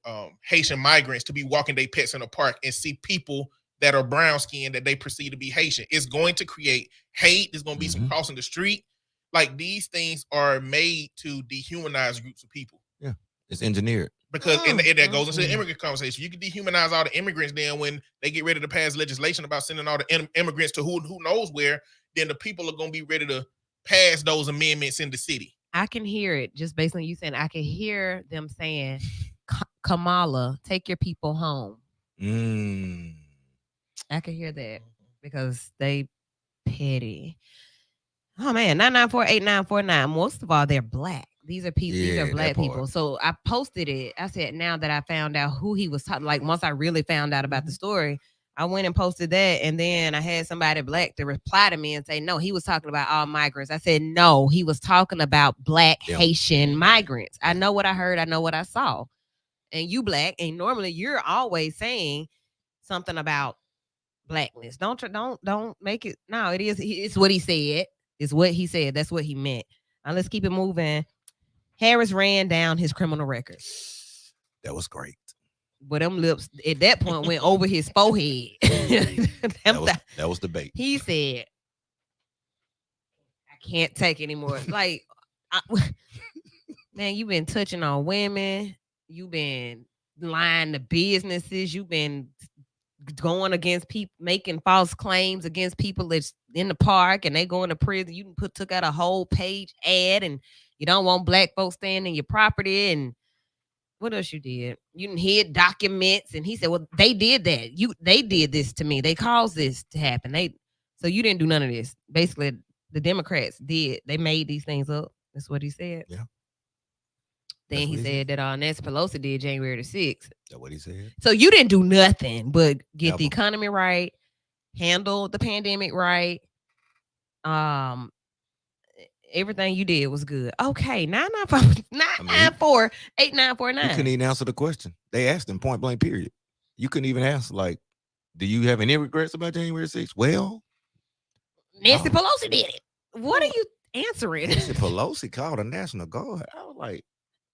B: Haitian migrants to be walking their pets in a park and see people that are brown skinned that they perceive to be Haitian. It's going to create hate. There's going to be some crossing the street. Like these things are made to dehumanize groups of people.
C: Yeah, it's engineered.
B: Because and that goes into the immigrant conversation. You can dehumanize all the immigrants. Then when they get ready to pass legislation about sending all the immigrants to who knows where, then the people are going to be ready to pass those amendments in the city.
A: I can hear it just based on you saying. I can hear them saying, "Kamala, take your people home." I can hear that because they petty. Oh man, 994-8949. Most of all, they're black. These are people. These are black people. So I posted it. I said, now that I found out who he was talking, like once I really found out about the story, I went and posted that, and then I had somebody black to reply to me and say, no, he was talking about all migrants. I said, no, he was talking about black Haitian migrants. I know what I heard. I know what I saw. And you black, and normally you're always saying something about blackness. Don't make it. No, it is. It's what he said. It's what he said. That's what he meant. Now let's keep it moving. Harris ran down his criminal record.
C: That was great.
A: But them lips at that point went over his forehead.
C: that was the bait.
A: He said, I can't take anymore. Like, man, you've been touching on women. You've been lying to businesses. You've been going against people, making false claims against people that's in the park and they going to prison. You took out a whole page ad and you don't want black folks staying in your property. And what else you did? You didn't hid documents. And he said, well, they did that. They did this to me. They caused this to happen. So you didn't do none of this. Basically, the Democrats did. They made these things up. That's what he said.
C: Yeah.
A: Then
C: That's
A: he
C: what he
A: said that Nancy Pelosi did January the 6th.
C: That's what he said.
A: So you didn't do nothing but get the
C: Ever.
A: economy right, handle the pandemic right. Everything you did was good. Okay, 994
C: He couldn't
A: 8949.
C: even answer the question. They asked him point blank, period. You couldn't even answer, like, do you have any regrets about January 6th? Well,
A: Nancy
C: no.
A: Pelosi did it. What are you answering?
C: Nancy Pelosi called a National Guard. I was like,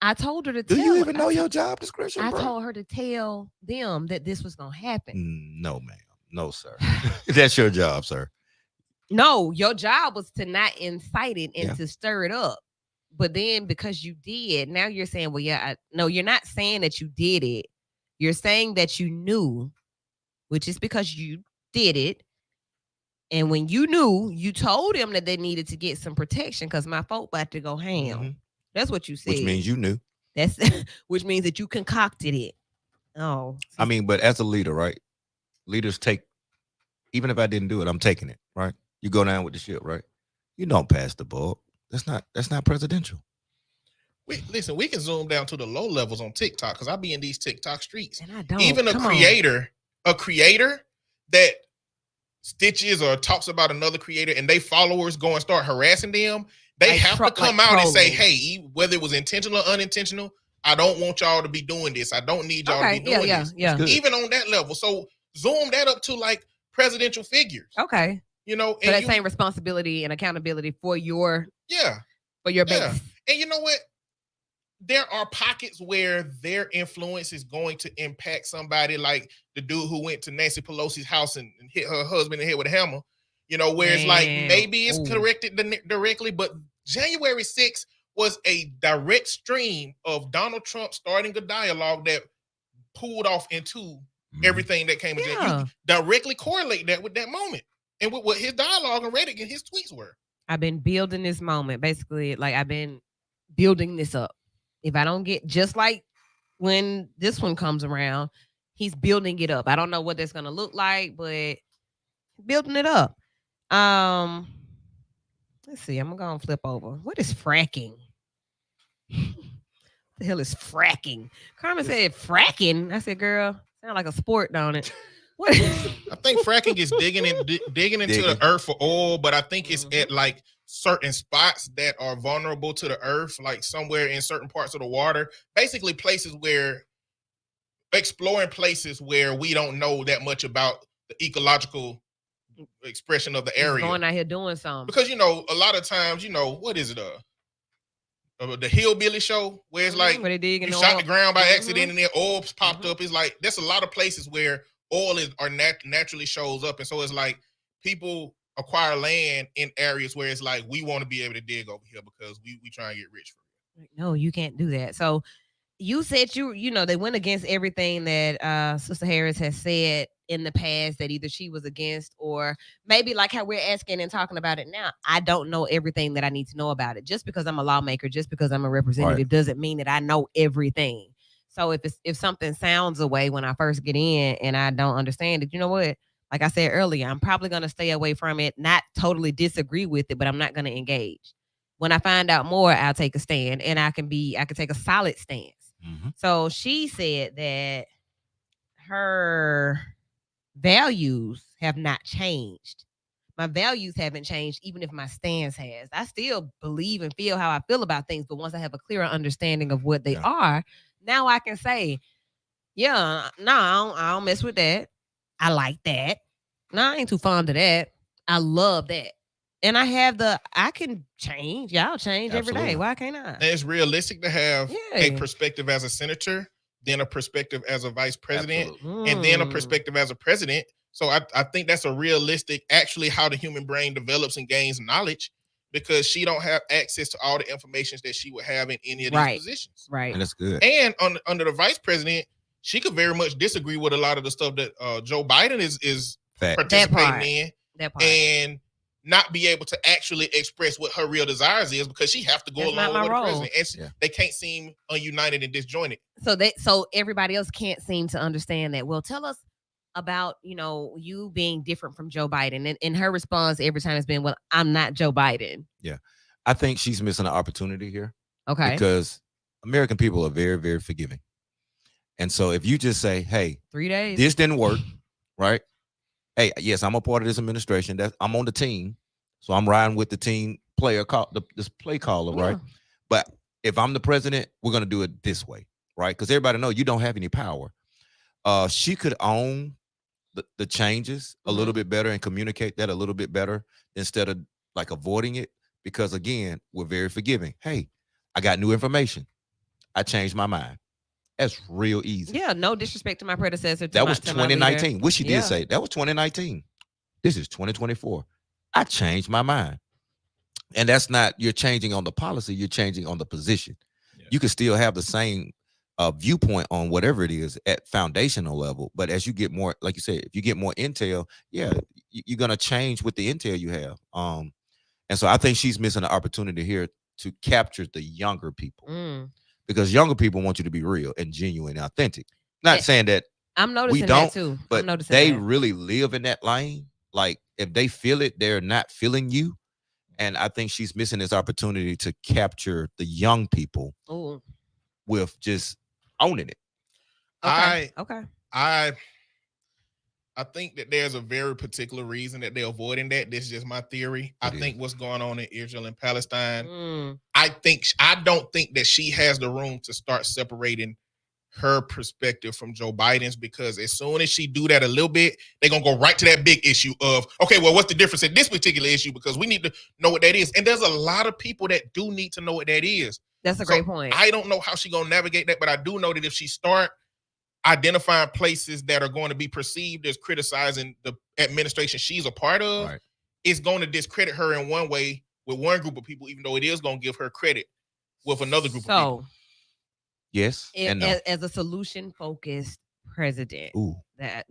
A: I told her to
C: do
A: tell.
C: you even know your job description,
A: I
C: bro?
A: told her to tell them that this was gonna happen.
C: No, ma'am. No, sir. That's your job, sir.
A: No, your job was to not incite it and
C: Yeah.
A: to stir it up. But then because you did, now you're saying, well, yeah, no, you're not saying that you did it. You're saying that you knew, which is because you did it. And when you knew, you told them that they needed to get some protection because my folk about to go ham.
C: Mhm.
A: That's what you said.
C: Which means you knew.
A: That's which means that you concocted it. Oh,
C: I mean, but as a leader, right? Leaders take, even if I didn't do it, I'm taking it, right? You go down with the ship, right? You don't pass the buck. That's not presidential.
B: Listen, we can zoom down to the low levels on TikTok because I be in these TikTok streets.
A: and I don't.
B: Even a creator that stitches or talks about another creator and they followers go and start harassing them, they
A: Like
B: have to come out and say,
A: trolling.
B: hey, whether it was intentional or unintentional, I don't want y'all to be doing this. I don't need y'all to be doing this.
A: Yeah.
C: Good.
B: Even on that level. So zoom that up to like presidential figures.
A: Okay.
B: You know,
A: So that same responsibility and accountability for your base.
B: Yeah. And you know what? There are pockets where their influence is going to impact somebody, like the dude who went to Nancy Pelosi's house and hit her husband in the head with a hammer. You know, where it's like maybe it's corrected directly, but January 6th was a direct stream of Donald Trump starting a dialogue that pulled off into everything that came.
A: Yeah.
B: You directly correlate that with that moment and with what his dialogue and Reddit and his tweets were.
A: I've been building this moment. Basically, like I've been building this up. If I don't get, just like when this one comes around, he's building it up. I don't know what that's gonna look like, but building it up. Let's see. I'm gonna flip over. What is fracking? The hell is fracking? Carmen said fracking. I said, girl, sound like a sport, don't it? What?
B: I think fracking is digging into the earth for oil, but I think it's at like certain spots that are vulnerable to the earth, like somewhere in certain parts of the water. Basically, exploring places where we don't know that much about the ecological expression of the area.
A: Going out here doing something.
B: Because, you know, a lot of times, you know, what is it? The Hillbilly Show, where it's like you shot the ground by accident and then oil popped up. It's like there's a lot of places where oil naturally shows up, and so it's like people acquire land in areas where it's like we want to be able to dig over here because we try and get rich for it.
A: No, you can't do that. So you said you know they went against everything that Sister Harris has said in the past that either she was against or maybe like how we're asking and talking about it now. I don't know everything that I need to know about it. Just because I'm a lawmaker, just because I'm a representative, doesn't mean that I know everything. So if something sounds a way when I first get in and I don't understand it, you know what? Like I said earlier, I'm probably going to stay away from it, not totally disagree with it, but I'm not going to engage. When I find out more, I'll take a stand, and I can take a solid stance. So she said that her values have not changed. My values haven't changed, even if my stance has. I still believe and feel how I feel about things, but once I have a clearer understanding of what they are, now I can say, yeah, no, I don't mess with that. I like that. No, I ain't too fond of that. I love that. And I can change. Y'all change every day. Why can't I?
B: And it's realistic to have a perspective as a senator, then a perspective as a vice president, and then a perspective as a president. So I think that's a realistic, actually, how the human brain develops and gains knowledge, because she don't have access to all the information that she would have in any of these positions.
A: Right.
C: And that's good.
B: And under the vice president, she could very much disagree with a lot of the stuff that Joe Biden is participating in.
A: That part.
B: And not be able to actually express what her real desires is because she have to go along with the president. And they can't seem ununited and disjointed.
A: So everybody else can't seem to understand that. Well, tell us about, you being different from Joe Biden. And her response every time has been, well, I'm not Joe Biden.
C: Yeah. I think she's missing an opportunity here.
A: Okay.
C: Because American people are very, very forgiving. And so if you just say, hey,
A: 3 days.
C: this didn't work, right? Hey, yes, I'm a part of this administration. That I'm on the team. So I'm riding with the team player call this play caller, right?
A: Yeah.
C: But if I'm the president, we're gonna do it this way, right? Because everybody know you don't have any power. She could own the changes a little bit better and communicate that a little bit better instead of like avoiding it. Because again, we're very forgiving. Hey, I got new information. I changed my mind. That's real easy.
A: Yeah, no disrespect to my predecessor.
C: That was
A: to my leader.
C: 2019. Which she
A: Yeah.
C: did say that was 2019. This is 2024. I changed my mind. And that's not you're changing on the policy, you're changing on the position.
B: Yeah.
C: You can still have the same viewpoint on whatever it is at foundational level, but as you get more, like you said, if you get more intel, yeah, you're gonna change with the intel you have. And so I think she's missing an opportunity here to capture the younger people because younger people want you to be real and genuine and authentic. Not saying that
A: I'm noticing
C: we don't,
A: that too.
C: but they really live in that lane. Like if they feel it, they're not feeling you. And I think she's missing this opportunity to capture the young people with just owning it.
A: Okay.
B: I think that there's a very particular reason that they're avoiding that. This is just my theory. I think what's going on in Israel and Palestine, I don't think that she has the room to start separating her perspective from Joe Biden's, because as soon as she do that a little bit, they're going to go right to that big issue of, okay, well, what's the difference in this particular issue? Because we need to know what that is. And there's a lot of people that do need to know what that is.
A: That's a great point.
B: I don't know how she's going to navigate that, but I do know that if she start identifying places that are going to be perceived as criticizing the administration she's a part of, it's going to discredit her in one way with one group of people, even though it is going to give her credit with another group of people.
C: Yes, and no.
A: As a solution-focused president, that,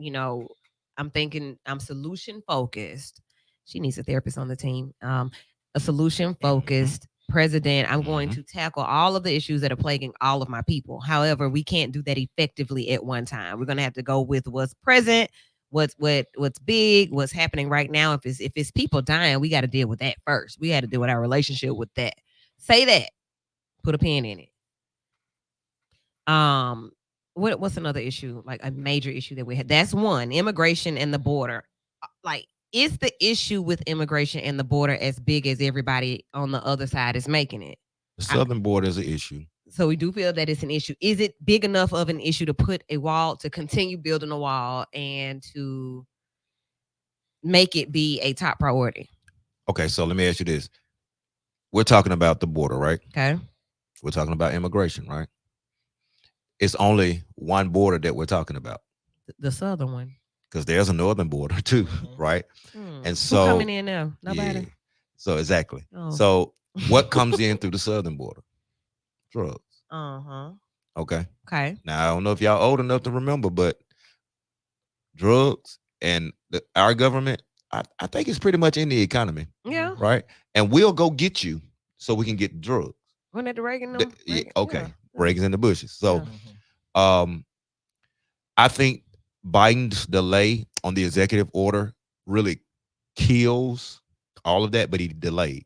A: I'm thinking I'm solution-focused. She needs a therapist on the team. A solution-focused president. I'm going to tackle all of the issues that are plaguing all of my people. However, we can't do that effectively at one time. We're going to have to go with what's present, what's big, what's happening right now. If it's people dying, we got to deal with that first. We got to deal with our relationship with that. Say that. Put a pin in it. What's another issue? Like a major issue that we had? That's one. Immigration and the border. Like, is the issue with immigration and the border as big as everybody on the other side is making it?
C: The southern border is an issue.
A: So we do feel that it's an issue. Is it big enough of an issue to put a wall, to continue building a wall, and to make it be a top priority?
C: Okay, so let me ask you this. We're talking about the border, right?
A: Okay.
C: We're talking about immigration, right? It's only one border that we're talking about.
A: The southern one.
C: Because there's a northern border too, right? And so
A: who's coming in now? Nobody.
C: Yeah. So exactly. Oh. So what comes in through the southern border? Drugs. Okay. Now I don't know if y'all old enough to remember, but drugs and our government, I think it's pretty much in the economy.
A: Yeah.
C: Right. And we'll go get you so we can get drugs.
A: Wasn't that the Reagan?
C: Okay. Yeah. Reagan's in the bushes. So, I think Biden's delay on the executive order really kills all of that, but he delayed.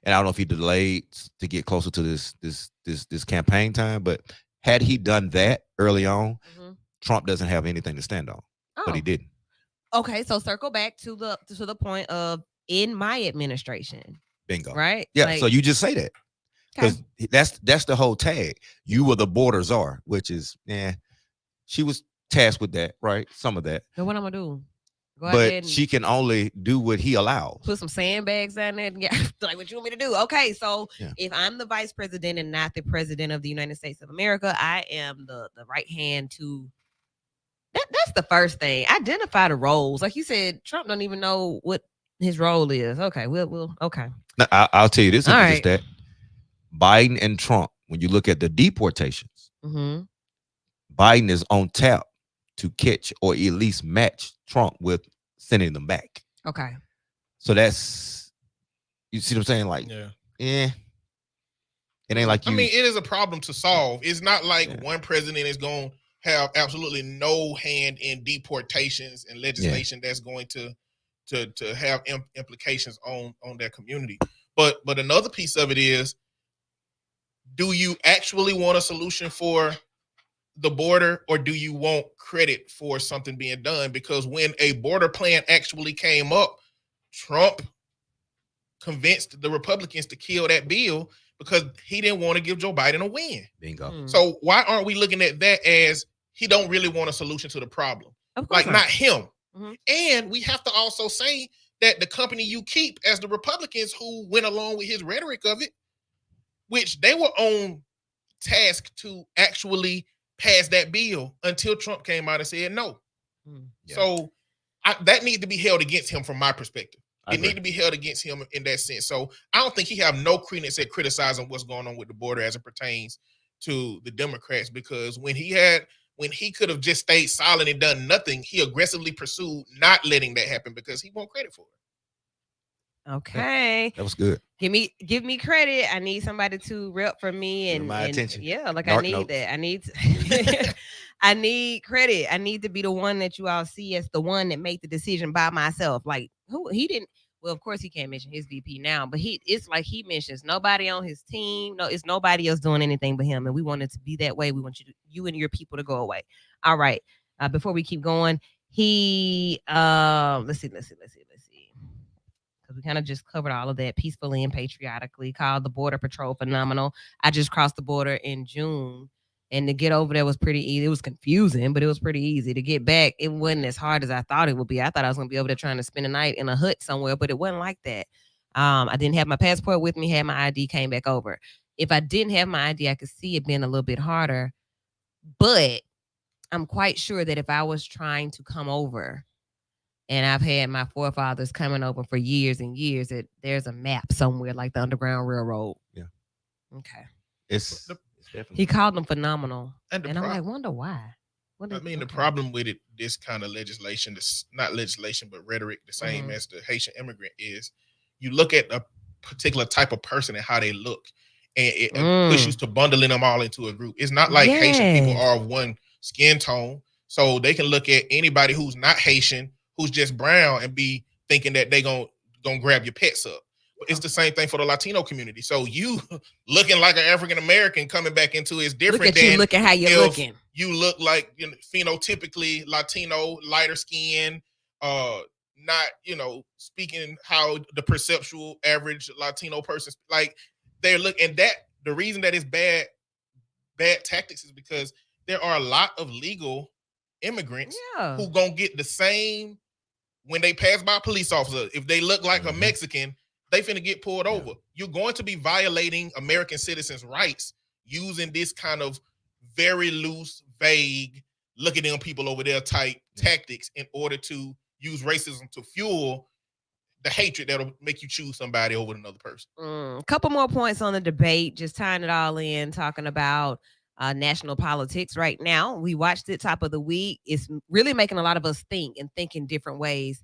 C: And I don't know if he delayed to get closer to this campaign time, but had he done that early on, Trump doesn't have anything to stand on. But he didn't.
A: Okay, so circle back to the point of in my administration.
C: Bingo.
A: Right?
C: Yeah, so you just say that. Because that's the whole tag. You were the border czar, which is, she was tasked with that, right? Some of that.
A: So what I'm gonna do?
C: But she can only do what he allows.
A: Put some sandbags down there. And like, what you want me to do? Okay, so if I'm the vice president and not the president of the United States of America, I am the right hand to. That's the first thing. Identify the roles. Like you said, Trump don't even know what his role is. Okay, we'll okay.
C: Now, I'll tell you this. Just that Biden and Trump, when you look at the deportations, Biden is on tap to catch or at least match Trump with sending them back.
A: Okay.
C: So that's, you see what I'm saying? Like, it ain't like you.
B: I mean, it is a problem to solve. It's not like one president is going to have absolutely no hand in deportations and legislation that's going to have implications on their community. But another piece of it is, do you actually want a solution for the border, or do you want credit for something being done? Because when a border plan actually came up, Trump convinced the Republicans to kill that bill because he didn't want to give Joe Biden a win.
C: Bingo.
B: So why aren't we looking at that as he don't really want a solution to the problem? Like not him. And we have to also say that the company you keep as the Republicans who went along with his rhetoric of it, which they were on task to actually pass that bill until Trump came out and said no.
C: Yeah.
B: So that needs to be held against him from my perspective.
C: I
B: It need
C: agree.
B: to be held against him in that sense. So I don't think he have no credence at criticizing what's going on with the border as it pertains to the Democrats, because when he could have just stayed silent and done nothing, he aggressively pursued not letting that happen because he won't credit for it.
A: Okay.
C: That was good.
A: Give me credit. I need somebody to rep for me
C: Give my attention.
A: Yeah, like I
C: Narc
A: need
C: notes.
A: that. I need I need credit. I need to be the one that you all see as the one that made the decision by myself. Like who he didn't. Well, of course he can't mention his VP now, but it's like he mentions nobody on his team. No, it's nobody else doing anything but him. And we want it to be that way. We want you and your people to go away. All right. Before we keep going, he let's see. Because we kind of just covered all of that peacefully and patriotically. Called the Border Patrol phenomenal. I just crossed the border in June, and to get over there was pretty easy. It was confusing, but it was pretty easy. To get back, it wasn't as hard as I thought it would be. I thought I was going to be over there trying to spend a night in a hut somewhere, but it wasn't like that. I didn't have my passport with me, had my ID, came back over. If I didn't have my ID, I could see it being a little bit harder. But I'm quite sure that if I was trying to come over, and I've had my forefathers coming over for years and years, that there's a map somewhere like the Underground Railroad.
C: Yeah.
A: Okay.
C: It's definitely.
A: He called them phenomenal.
B: And
A: I'm like, wonder why.
B: The problem with this kind of legislation, this not legislation, but rhetoric, the same as the Haitian immigrant, is you look at a particular type of person and how they look, and it pushes to bundling them all into a group. It's not like Haitian people are of one skin tone, so they can look at anybody who's not Haitian, who's just brown, and be thinking that they gonna grab your pets up. It's the same thing for the Latino community. So you looking like an African American coming back into it is different.
A: Look at you looking how you're looking.
B: You look like phenotypically Latino, lighter skin, not speaking how the perceptual average Latino person, like they're looking. And that the reason that it's bad tactics is because there are a lot of legal immigrants who gonna get the same when they pass by a police officer. If they look like a Mexican, they finna get pulled over. You're going to be violating American citizens' rights using this kind of very loose, vague, look at them people over there type tactics in order to use racism to fuel the hatred that'll make you choose somebody over another person.
A: A couple more points on the debate, just tying it all in, talking about national politics right now. We watched it top of the week. It's really making a lot of us think and think in different ways.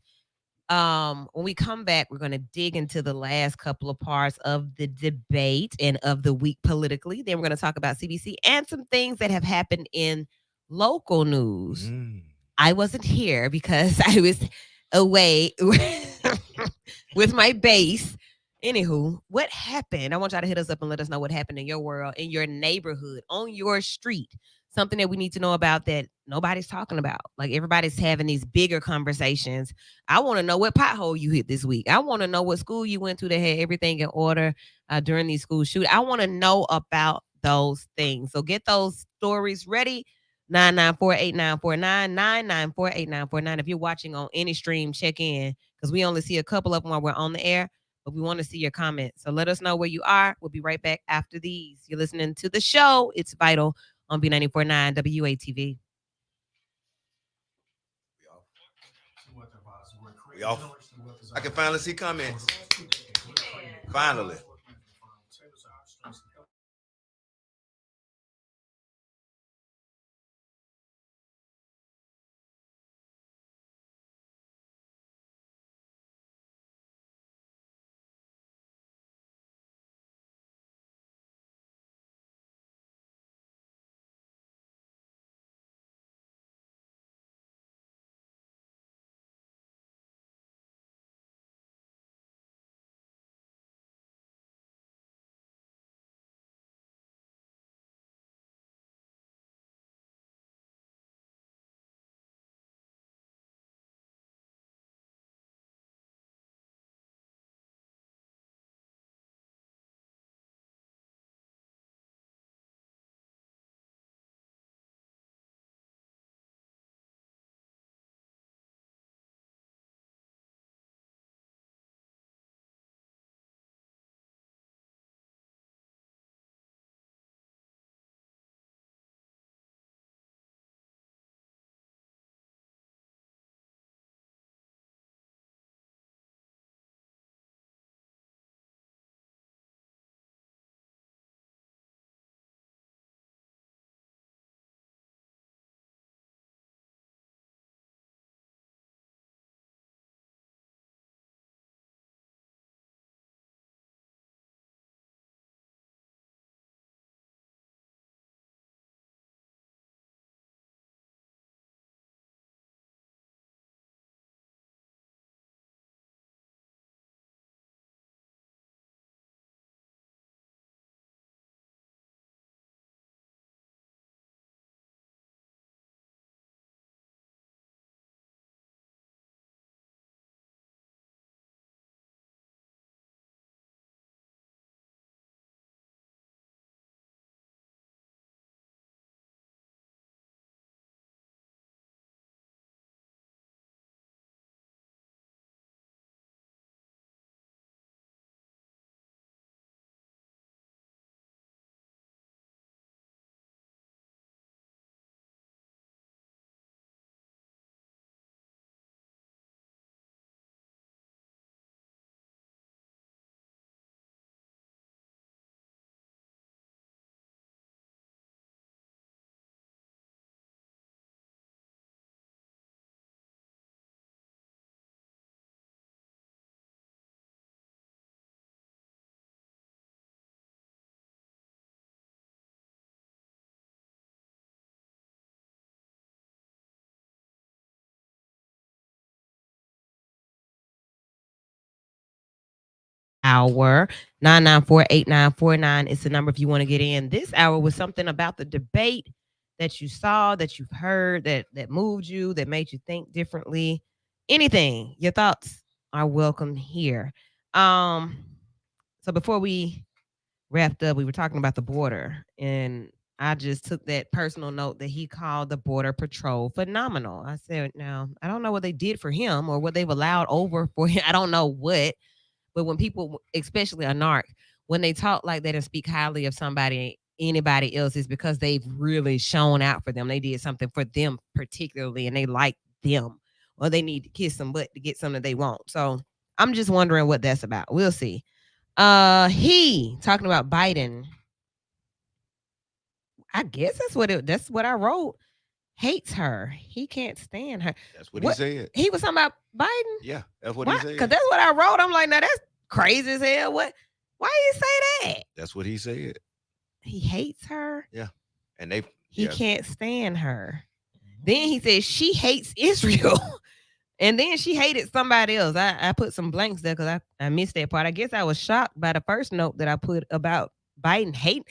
A: When we come back, we're going to dig into the last couple of parts of the debate and of the week politically. Then we're going to talk about CBC and some things that have happened in local news. I wasn't here because I was away with my base. Anywho, what happened? I want y'all to hit us up and let us know what happened in your world, in your neighborhood, on your street. Something that we need to know about that nobody's talking about. Like everybody's having these bigger conversations. I want to know what pothole you hit this week. I want to know what school you went to that had everything in order during these school shootings. I want to know about those things. So get those stories ready. 994-8949, 994-8949. If you're watching on any stream, check in because we only see a couple of them while we're on the air, but we want to see your comments. So let us know where you are. We'll be right back after these. You're listening to the show. It's Vital on B94.9 WATV.
C: We off. I can finally see comments. Finally.
A: hour. 994-8949 is the number if you want to get in. This hour was something about the debate that you saw, that you've heard, that moved you, that made you think differently. Anything, your thoughts are welcome here. So before we wrapped up, we were talking about the border, and I just took that personal note that he called the Border Patrol phenomenal. I said, now, I don't know what they did for him or what they've allowed over for him. I don't know what, but when people, especially a narc, when they talk like that and speak highly of somebody, anybody else, is because they've really shown out for them. They did something for them particularly, and they like them, or they need to kiss some butt to get something they want. So I'm just wondering what that's about. We'll see. He talking about Biden. I guess that's what I wrote. Hates her. He can't stand her.
C: That's what he said.
A: He was talking about Biden?
C: Yeah, that's what he said.
A: Because that's what I wrote. I'm like, now that's crazy as hell. What? Why you say that?
C: That's what he said.
A: He hates her?
C: Yeah. And
A: he can't stand her. Then he said she hates Israel. And then she hated somebody else. I put some blanks there because I missed that part. I guess I was shocked by the first note that I put about Biden hate.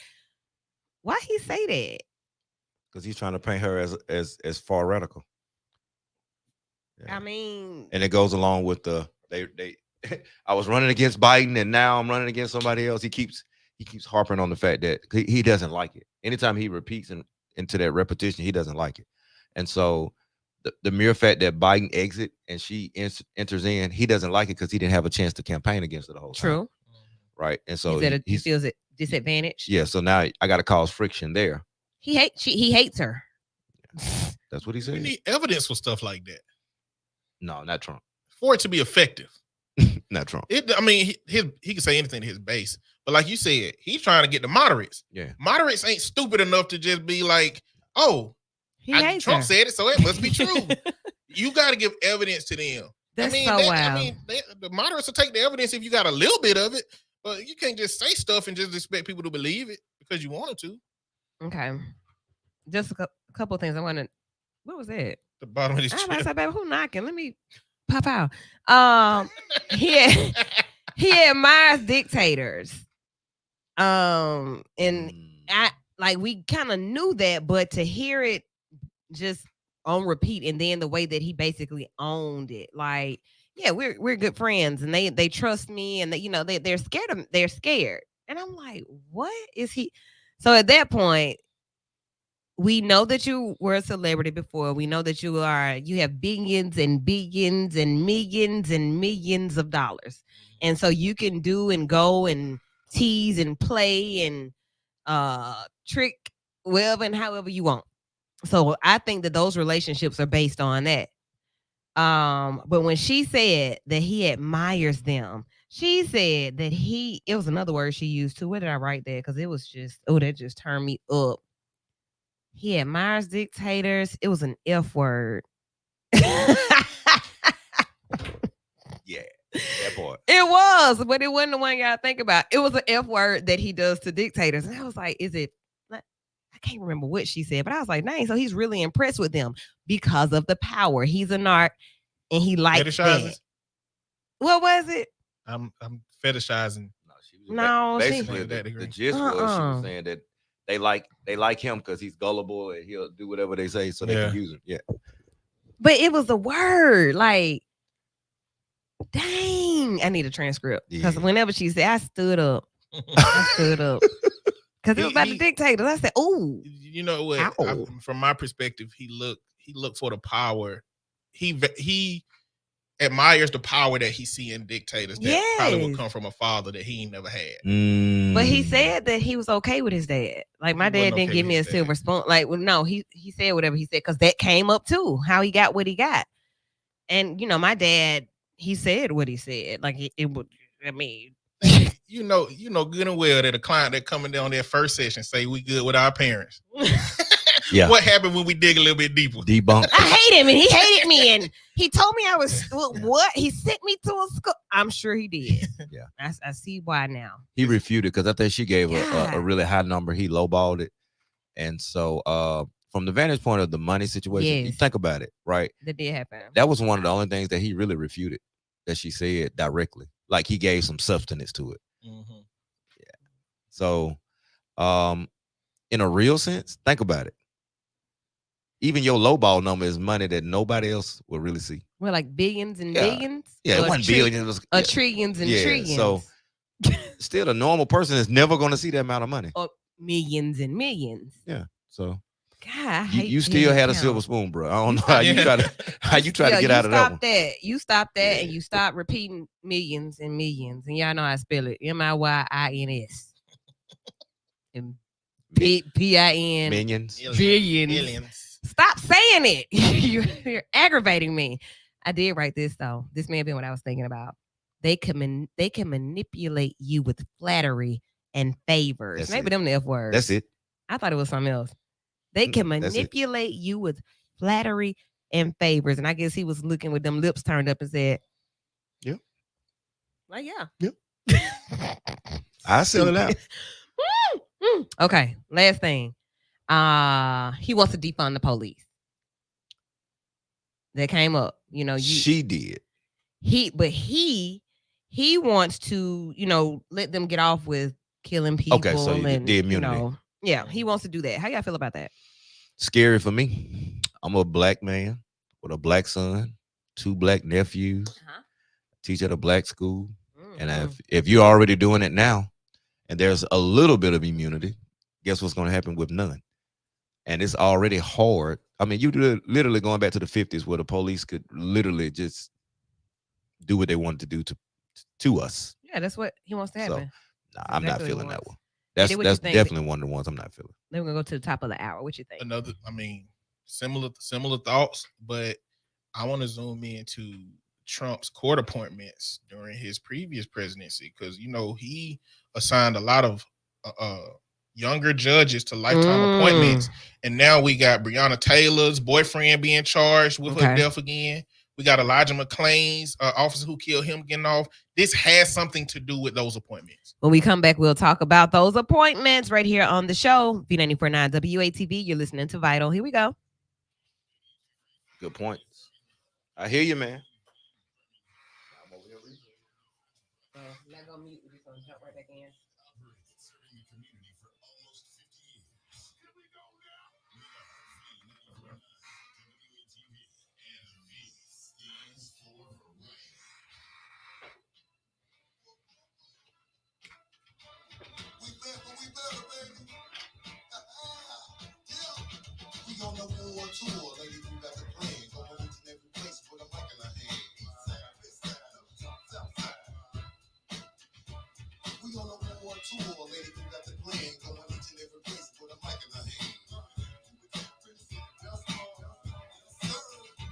A: Why he say that?
C: Because he's trying to paint her as far radical.
A: Yeah. I mean,
C: and it goes along with the they I was running against Biden and now I'm running against somebody else. He keeps harping on the fact that he doesn't like it. Anytime he repeats into that repetition, he doesn't like it. And so the mere fact that Biden exit and she enters in, he doesn't like it because he didn't have a chance to campaign against her the whole time.
A: True.
C: Right. And so
A: he feels it disadvantaged.
C: Yeah. So now I got to cause friction there.
A: He hates her.
C: That's what he said.
B: We need evidence for stuff like that.
C: No, not Trump.
B: For it to be effective.
C: Not Trump.
B: He can say anything to his base. But like you said, he's trying to get the moderates.
C: Yeah.
B: Moderates ain't stupid enough to just be like, oh, Trump said it, so it must be true. You got to give evidence to them.
A: That's so wild.
B: The moderates will take the evidence if you got a little bit of it, but you can't just say stuff and just expect people to believe it because you wanted to.
A: Okay. Just a couple of things I want to. What was that?
B: The bottom of this chair.
A: I said, baby, who knocking? Let me pop out. He admires dictators. And we kind of knew that, but to hear it just on repeat, and then the way that he basically owned it, like, yeah, we're good friends, and they trust me, and they're scared they're scared, and I'm like, what is he? So at that point, we know that you were a celebrity before. We know that you have billions and billions and millions of dollars, and so you can do and go and tease and play and trick wherever and however you want. So I think that those relationships are based on that. But when she said that he admires them, she said that it was another word she used too. Where did I write that? Because it was just, that just turned me up. He admires dictators. It was an F word.
C: Yeah, that part.
A: It was, but it wasn't the one y'all think about. It was an F word that he does to dictators. And I was like, I can't remember what she said, but I was like, dang, so he's really impressed with them because of the power. He's a narc and he likes that. What was it?
B: I'm fetishizing.
C: Basically the gist was she was saying that they like him because he's gullible and he'll do whatever they say so they can use him. Yeah.
A: But it was a word, like, dang, I need a transcript. Because whenever she said, I stood up. Because it was about the dictators. I said, "Oh,
B: you know what? From my perspective, he looked for the power. He admires the power that he see in dictators that probably would come from a father that he ain't never had.
A: But he said that he was okay with his dad. Like, my dad didn't give me a silver spoon. Like, well, no, he said whatever he said because that came up too. How he got what he got, and my dad, he said what he said. Like it would. I mean.
B: You know good and well that a client that coming down their first session say we good with our parents.
C: Yeah.
B: What happened when we dig a little bit deeper?
C: Debunk.
A: I hate him and he hated me and he told me I was what? He sent me to a school. I'm sure he did.
C: Yeah.
A: I see why now.
C: He refuted because I think she gave a really high number. He lowballed it. And so from the vantage point of the money situation, you think about it, right?
A: That did happen.
C: That was one of the only things that he really refuted that she said directly. like he gave some substance to it.
B: Mhm.
C: So, in a real sense, think about it. Even your lowball number is money that nobody else will really see.
A: We're like billions and
C: Yeah.
A: billions.
C: Yeah, it
A: Or
C: wasn't billions. It was
A: trillions and
C: yeah.
A: trillions.
C: So still, a normal person is never going to see that amount of money.
A: Or millions and millions.
C: Yeah. So
A: God, I
C: you,
A: hate
C: you
A: to
C: still
A: hear
C: had
A: you
C: a silver
A: count.
C: spoon, bro. I don't know
A: stop-
C: how you try to
A: Yeah,
C: get out of that one.
A: You stop that, and
C: Yeah.
A: you stop repeating millions and millions. And y'all know I spell it MIYINS. And PIN
C: Minions.
A: billions.
B: Millions.
A: Stop saying it. You're aggravating me. I did write this though. This may have been what I was thinking about. They can manipulate you with flattery and favors.
C: That's
A: Maybe
C: it.
A: them the F words.
C: That's it.
A: I thought it was something else. They can
C: That's it.
A: manipulate you with flattery and favors. And I guess he was looking with them lips turned up and said,
C: Yep.
A: Like, yeah.
C: Yep. I sell it out.
A: Okay, last thing. He wants to defund the police. That came up. You know,
C: She did.
A: he wants to, let them get off with killing people.
C: Okay, so
A: and
C: the immunity.
A: Yeah, he wants to do that. How y'all feel about that?
C: Scary for me. I'm a black man with a black son, 2 black nephews, teach at a black school. And if you're already doing it now, and there's a little bit of immunity, guess what's going to happen with none? And it's already hard. I mean, you literally going back to the 50s where the police could literally just do what they wanted to do to us.
A: Yeah, that's what he wants to happen.
C: So, I'm not feeling that one.
A: What
C: That's
A: you think?
C: definitely one of the ones I'm not feeling.
A: Then we're gonna go to the top of the hour. What you think?
B: Similar thoughts, but I want to zoom into Trump's court appointments during his previous presidency because he assigned a lot of younger judges to lifetime appointments, and now we got Breonna Taylor's boyfriend being charged with her death again. We got Elijah McClain's officer who killed him getting off. This has something to do with those appointments.
A: When we come back, we'll talk about those appointments right here on the show. V94.9 WATV. You're listening to Vital. Here we go.
C: Good points. I hear you, man.
D: We on the war tour, lady, we got the plan. Going into every place with a mic in our hand. We on the war tour, lady, we got the plan. Going into every place with a mic in our hand.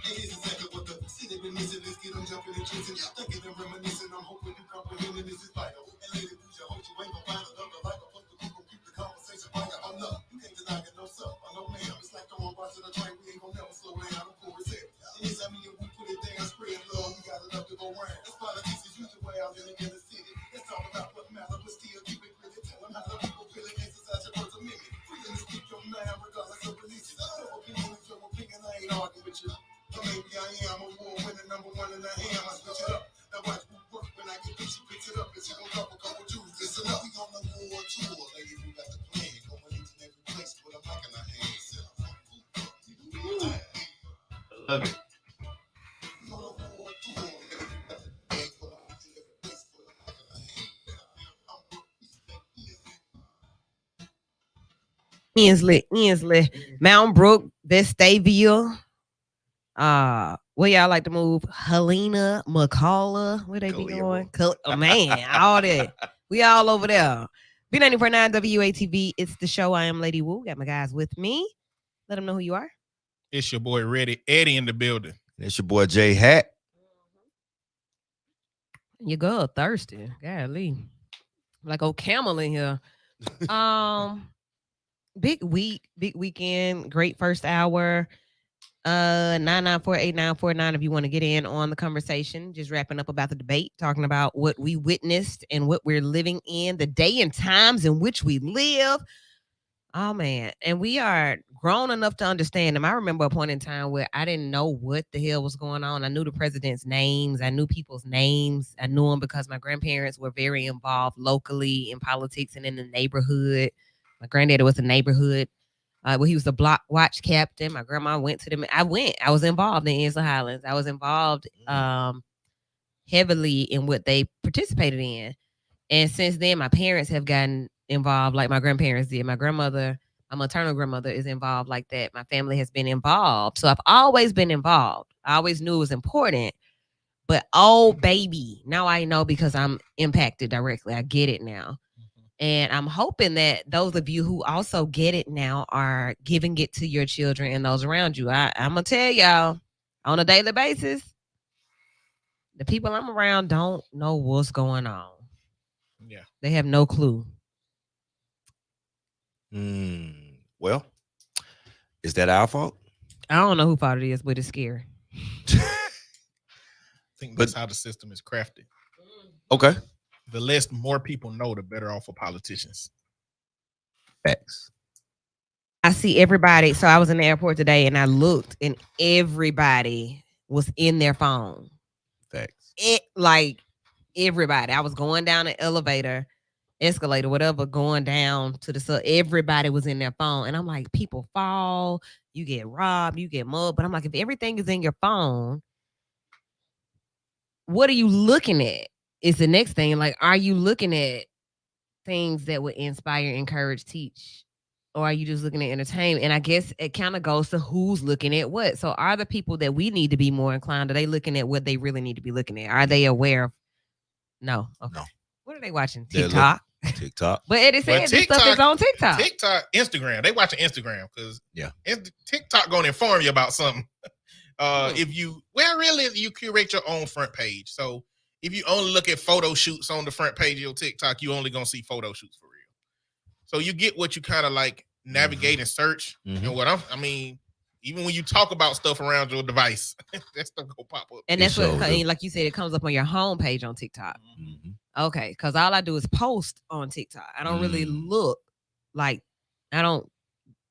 D: Hey, here's exactly what the city been missing. Let's get them jumping and chasing. Thinking and reminiscing. I'm hoping you comprehending this is vital. And lady, please, I hope you ain't gonna find another like a fuck the people keep the conversation vital. I'm not. You can't deny it, no sir. I know, ma'am. It's like throwing bars to the train. We ain't gonna never slow down. I'm cool as hell. Anytime me and we put it down, spread love. We got enough to go round. This politics is usually way out in the city. Let's talk about what matters, but still keep it clear. Tell them how the people feel it. Exercise your First Amendment. Freedom to speak your mind regardless of religion. Your opinion is your opinion. I ain't arguing with you. But maybe I am a war winner, number one, and I am. I switch it up. Now watch me work when I get this. She picks it up and she gon' drop a couple Jews. Listen up, we on the war tour, lady. We got the plan. Going into every place with a mic in our hands.
C: Love it.
A: Inslee, Mountain Brook, Vestavia. Where y'all like to move? Helena, McCullough, where they be going? Man, all that. We all over there. B94.9 WATV. It's the show. I am Lady Wu. Got my guys with me. Let them know who you are.
B: It's your boy Eddie in the building.
C: It's your boy JHatt.
A: Your girl thirsty. Golly. Like old camel in here. Big weekend, great first hour. 994-8949 if you want to get in on the conversation. Just wrapping up about the debate, talking about what we witnessed and what we're living in, the day and times in which we live. Oh man, and we are grown enough to understand them. I remember a point in time where I didn't know what the hell was going on. I knew the president's names, I knew people's names, I knew them because my grandparents were very involved locally in politics and in the neighborhood. My granddaddy was a neighborhood. Well, he was the block watch captain. My grandma went to them. I was involved in Inslee Highlands. I was involved heavily in what they participated in. And since then, my parents have gotten involved like my grandparents did. My grandmother, my maternal grandmother is involved like that. My family has been involved. So I've always been involved. I always knew it was important. But oh, baby, now I know because I'm impacted directly. I get it now. And I'm hoping that those of you who also get it now are giving it to your children and those around you. I'm going to tell y'all on a daily basis, the people I'm around don't know what's going on.
B: Yeah.
A: They have no clue.
C: Well, is that our fault?
A: I don't know who fault it is, but it's scary.
B: I think that's how the system is crafted.
C: Okay.
B: The less more people know, the better off for politicians.
C: Facts.
A: I see everybody. So I was in the airport today and I looked and everybody was in their phone.
C: Facts.
A: Like everybody. I was going down the elevator, escalator, whatever, going down to the sub. Everybody was in their phone. And I'm like, people fall, you get robbed, you get mugged. But I'm like, if everything is in your phone, what are you looking at? Is the next thing. Like, are you looking at things that would inspire, encourage, teach? Or are you just looking at entertainment? And I guess it kind of goes to who's looking at what. So are the people that we need to be more inclined? Are they looking at what they really need to be looking at? Are they aware of? No. Okay. No. What are they watching? TikTok?
C: TikTok.
A: But Eddie said this stuff is on TikTok.
B: TikTok, Instagram. They watching Instagram because TikTok going to inform you about something. If you, really, you curate your own front page. So if you only look at photo shoots on the front page of your TikTok, you only going to see photo shoots for real. So you get what you kind of like navigate and search. And what even when you talk about stuff around your device, that stuff go pop up.
A: And that's what, like you said, it comes up on your homepage on TikTok. Okay, because all I do is post on TikTok. I don't really look like, I don't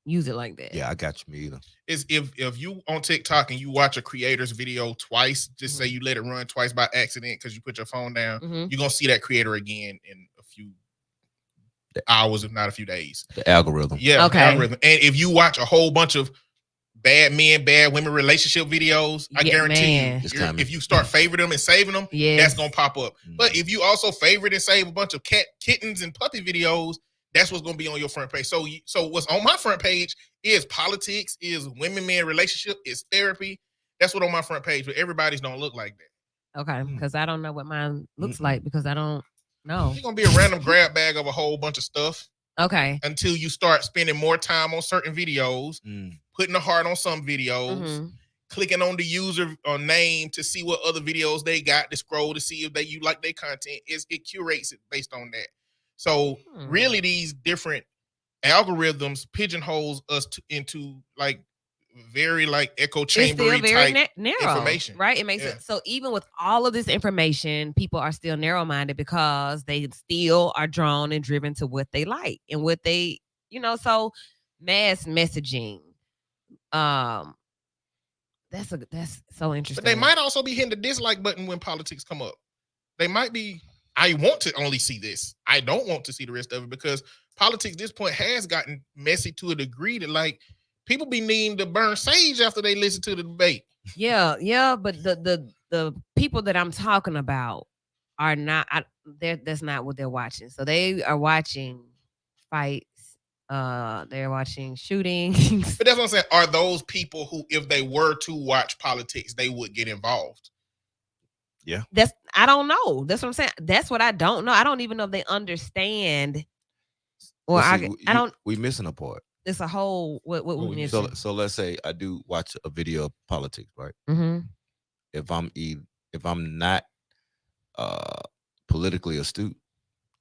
A: use it like that.
C: Yeah, I got you, me either.
B: Is if you on TikTok and you watch a creator's video twice, just say you let it run twice by accident because you put your phone down, you're gonna see that creator again in a few hours, if not a few days.
C: The algorithm.
B: Yeah, okay. Algorithm. And if you watch a whole bunch of bad men, bad women relationship videos, I guarantee you, if you start favoriting them and saving them, that's gonna pop up. But if you also favorite and save a bunch of kittens and puppy videos, that's what's gonna be on your front page. So what's on my front page is politics, is women men relationship, is therapy. That's what on my front page. But everybody's don't look like that.
A: Okay, because I don't know what mine looks like because I don't know.
B: It's gonna be a random grab bag of a whole bunch of stuff.
A: Okay.
B: Until you start spending more time on certain videos, putting a heart on some videos, clicking on the user name to see what other videos they got, to scroll to see if you like their content. It curates it based on that. So really, these different algorithms pigeonholes us into like very like echo chamber type
A: narrow,
B: information,
A: right? It makes it so even with all of this information, people are still narrow-minded because they still are drawn and driven to what they like and what they, so mass messaging. That's so interesting.
B: But they might also be hitting the dislike button when politics come up. They might be, I want to only see this. I don't want to see the rest of it because politics at this point has gotten messy to a degree that like people be needing to burn sage after they listen to the debate.
A: Yeah, but the people that I'm talking about are not. That's not what they're watching. So they are watching fights. They're watching shootings.
B: But that's what I'm saying. Are those people who, if they were to watch politics, they would get involved?
C: Yeah.
A: I don't know. That's what I'm saying. That's what I don't know. I don't even know if they understand. Or
C: we missing a part.
A: It's a whole what we missing.
C: So let's say I do watch a video of politics, right? If I'm not politically astute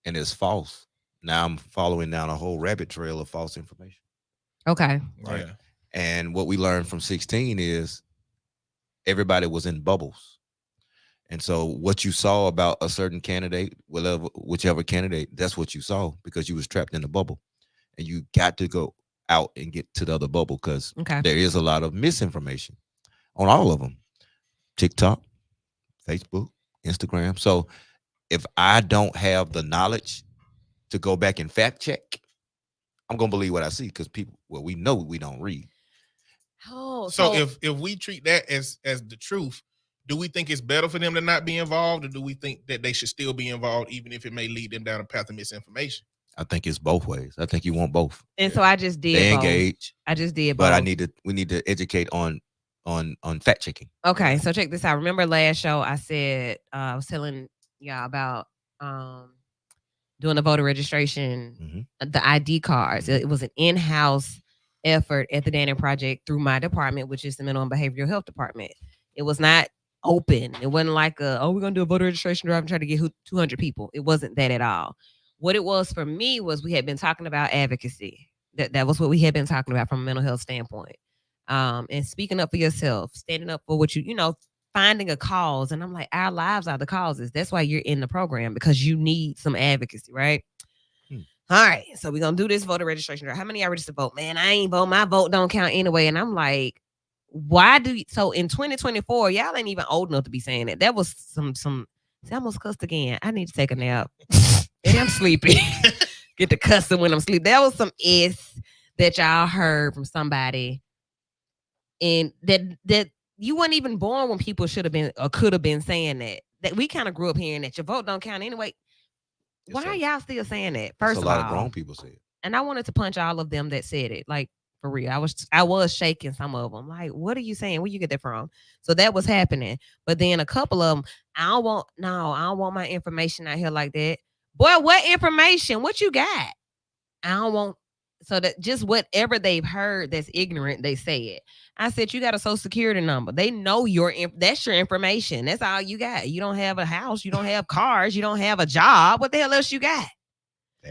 C: and it's false, now I'm following down a whole rabbit trail of false information.
A: Okay.
C: Right. Yeah. And what we learned from 16 is everybody was in bubbles. And so what you saw about a certain candidate, whichever candidate, that's what you saw because you was trapped in the bubble. And you got to go out and get to the other bubble because
A: Okay.
C: there is a lot of misinformation on all of them. TikTok, Facebook, Instagram. So if I don't have the knowledge to go back and fact check, I'm gonna believe what I see because people, well, we know we don't read.
A: Oh,
B: So if we treat that as the truth, do we think it's better for them to not be involved, or do we think that they should still be involved, even if it may lead them down a path of misinformation?
C: I think it's both ways. I think you want both.
A: and so I just did
C: They
A: both.
C: engage,
A: I just did
C: but
A: both.
C: we need to educate on fact checking.
A: Okay, so check this out. Remember last show I said I was telling y'all about doing the voter registration, the ID cards. It was an in-house effort at the Dannon Project through my department, which is the Mental and Behavioral Health Department. It was not open. It wasn't like we're gonna do a voter registration drive and try to get 200 people. It wasn't that at all. What it was for me was we had been talking about advocacy. That was what we had been talking about from a mental health standpoint. And speaking up for yourself, standing up for what finding a cause. And I'm like, our lives are the causes. That's why you're in the program, because you need some advocacy, right? All right, so we're gonna do this voter registration drive. How many are registered to vote? Man, I ain't vote. My vote don't count anyway. And I'm like, why do you? So in 2024, y'all ain't even old enough to be saying that. That was some. See, I almost cussed again. I need to take a nap. And I'm sleepy. Get to cussing when I'm sleeping. That was some that y'all heard from somebody, and that you weren't even born when people should have been or could have been saying that. That we kind of grew up hearing that your vote don't count anyway. Why are y'all still saying that? First of all,
C: a lot of grown people say it.
A: And I wanted to punch all of them that said it. Like, for real. I was shaking some of them. Like, what are you saying? Where you get that from? So that was happening. But then a couple of them, I don't want my information out here like that. Boy, what information? What you got? I don't want. So that just whatever they've heard that's ignorant, they say it. I said, you got a social security number. They know that's your information. That's all you got. You don't have a house. You don't have cars. You don't have a job. What the hell else you got?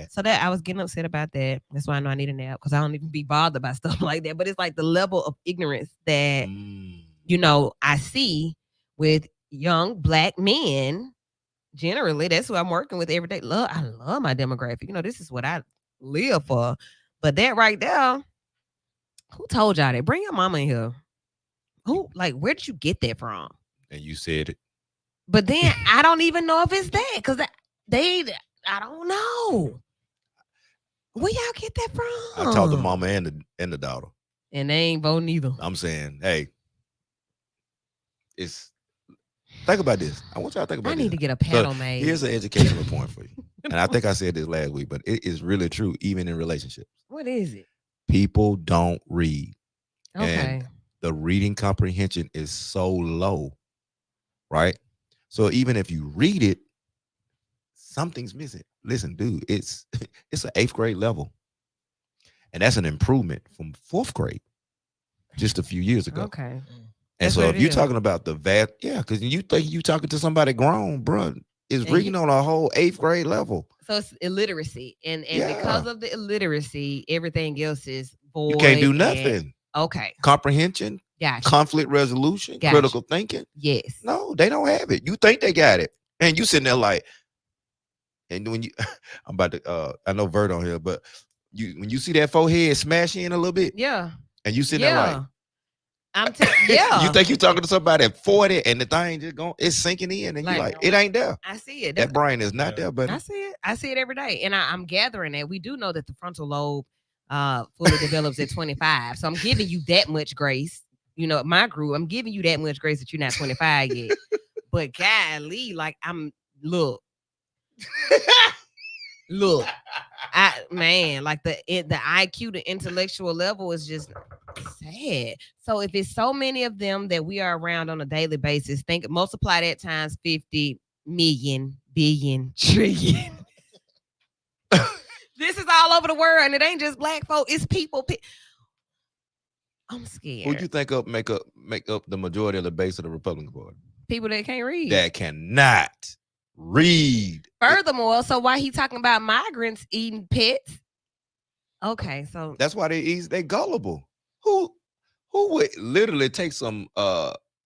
A: So that I was getting upset about that. That's why I know I need a nap, because I don't even be bothered by stuff like that. But it's like the level of ignorance that, I see with young Black men. Generally, that's who I'm working with every day. I love my demographic. This is what I live for. But that right there, who told y'all that? Bring your mama in here. Where did you get that from?
C: And you said it.
A: But then I don't even know if it's that, because I don't know. Where y'all get that from?
C: I talked to mama and the daughter.
A: And they ain't voting either.
C: I'm saying, hey, think about this. I want y'all to think about this.
A: I need to get a paddle made.
C: Here's an educational point for you. And I think I said this last week, but it is really true, even in relationships.
A: What is it?
C: People don't read.
A: Okay.
C: And the reading comprehension is so low, right? So even if you read it, something's missing. Listen, dude, it's an 8th grade level. And that's an improvement from 4th grade just a few years ago.
A: Okay.
C: And
A: That's
C: so
A: what
C: if
A: it
C: you're
A: is.
C: talking about the because you think you talking to somebody grown, bro, is reading on a whole 8th grade level.
A: So it's illiteracy. And
C: Yeah.
A: because of the illiteracy, everything else is void.
C: You can't do nothing.
A: Okay.
C: Comprehension,
A: Gotcha.
C: conflict resolution,
A: Gotcha.
C: critical thinking.
A: Yes.
C: No, they don't have it. You think they got it. And you sitting there like, and when you, I'm about to, I know Vert on here, but when you see that forehead smash in a little bit,
A: Yeah.
C: and you sitting there like,
A: yeah.
C: you think you talking to somebody at 40 and the thing just going, it's sinking in, and you like, it ain't there.
A: I see it.
C: That brain is not there, but
A: I see it. I see it every day. And I'm gathering that. We do know that the frontal lobe fully develops at 25. So I'm giving you that much grace. My group, I'm giving you that much grace that you're not 25 yet. But golly, look. Look, like the IQ, the intellectual level is just sad. So if it's so many of them that we are around on a daily basis, multiply that times 50 million, billion, trillion. This is all over the world, and it ain't just Black folk. It's people. I'm scared.
C: Who you think make up the majority of the base of the Republican Party?
A: People that can't read.
C: That cannot read.
A: Furthermore, so why he talking about migrants eating pets? Okay, so
C: that's why they gullible. Who would literally take some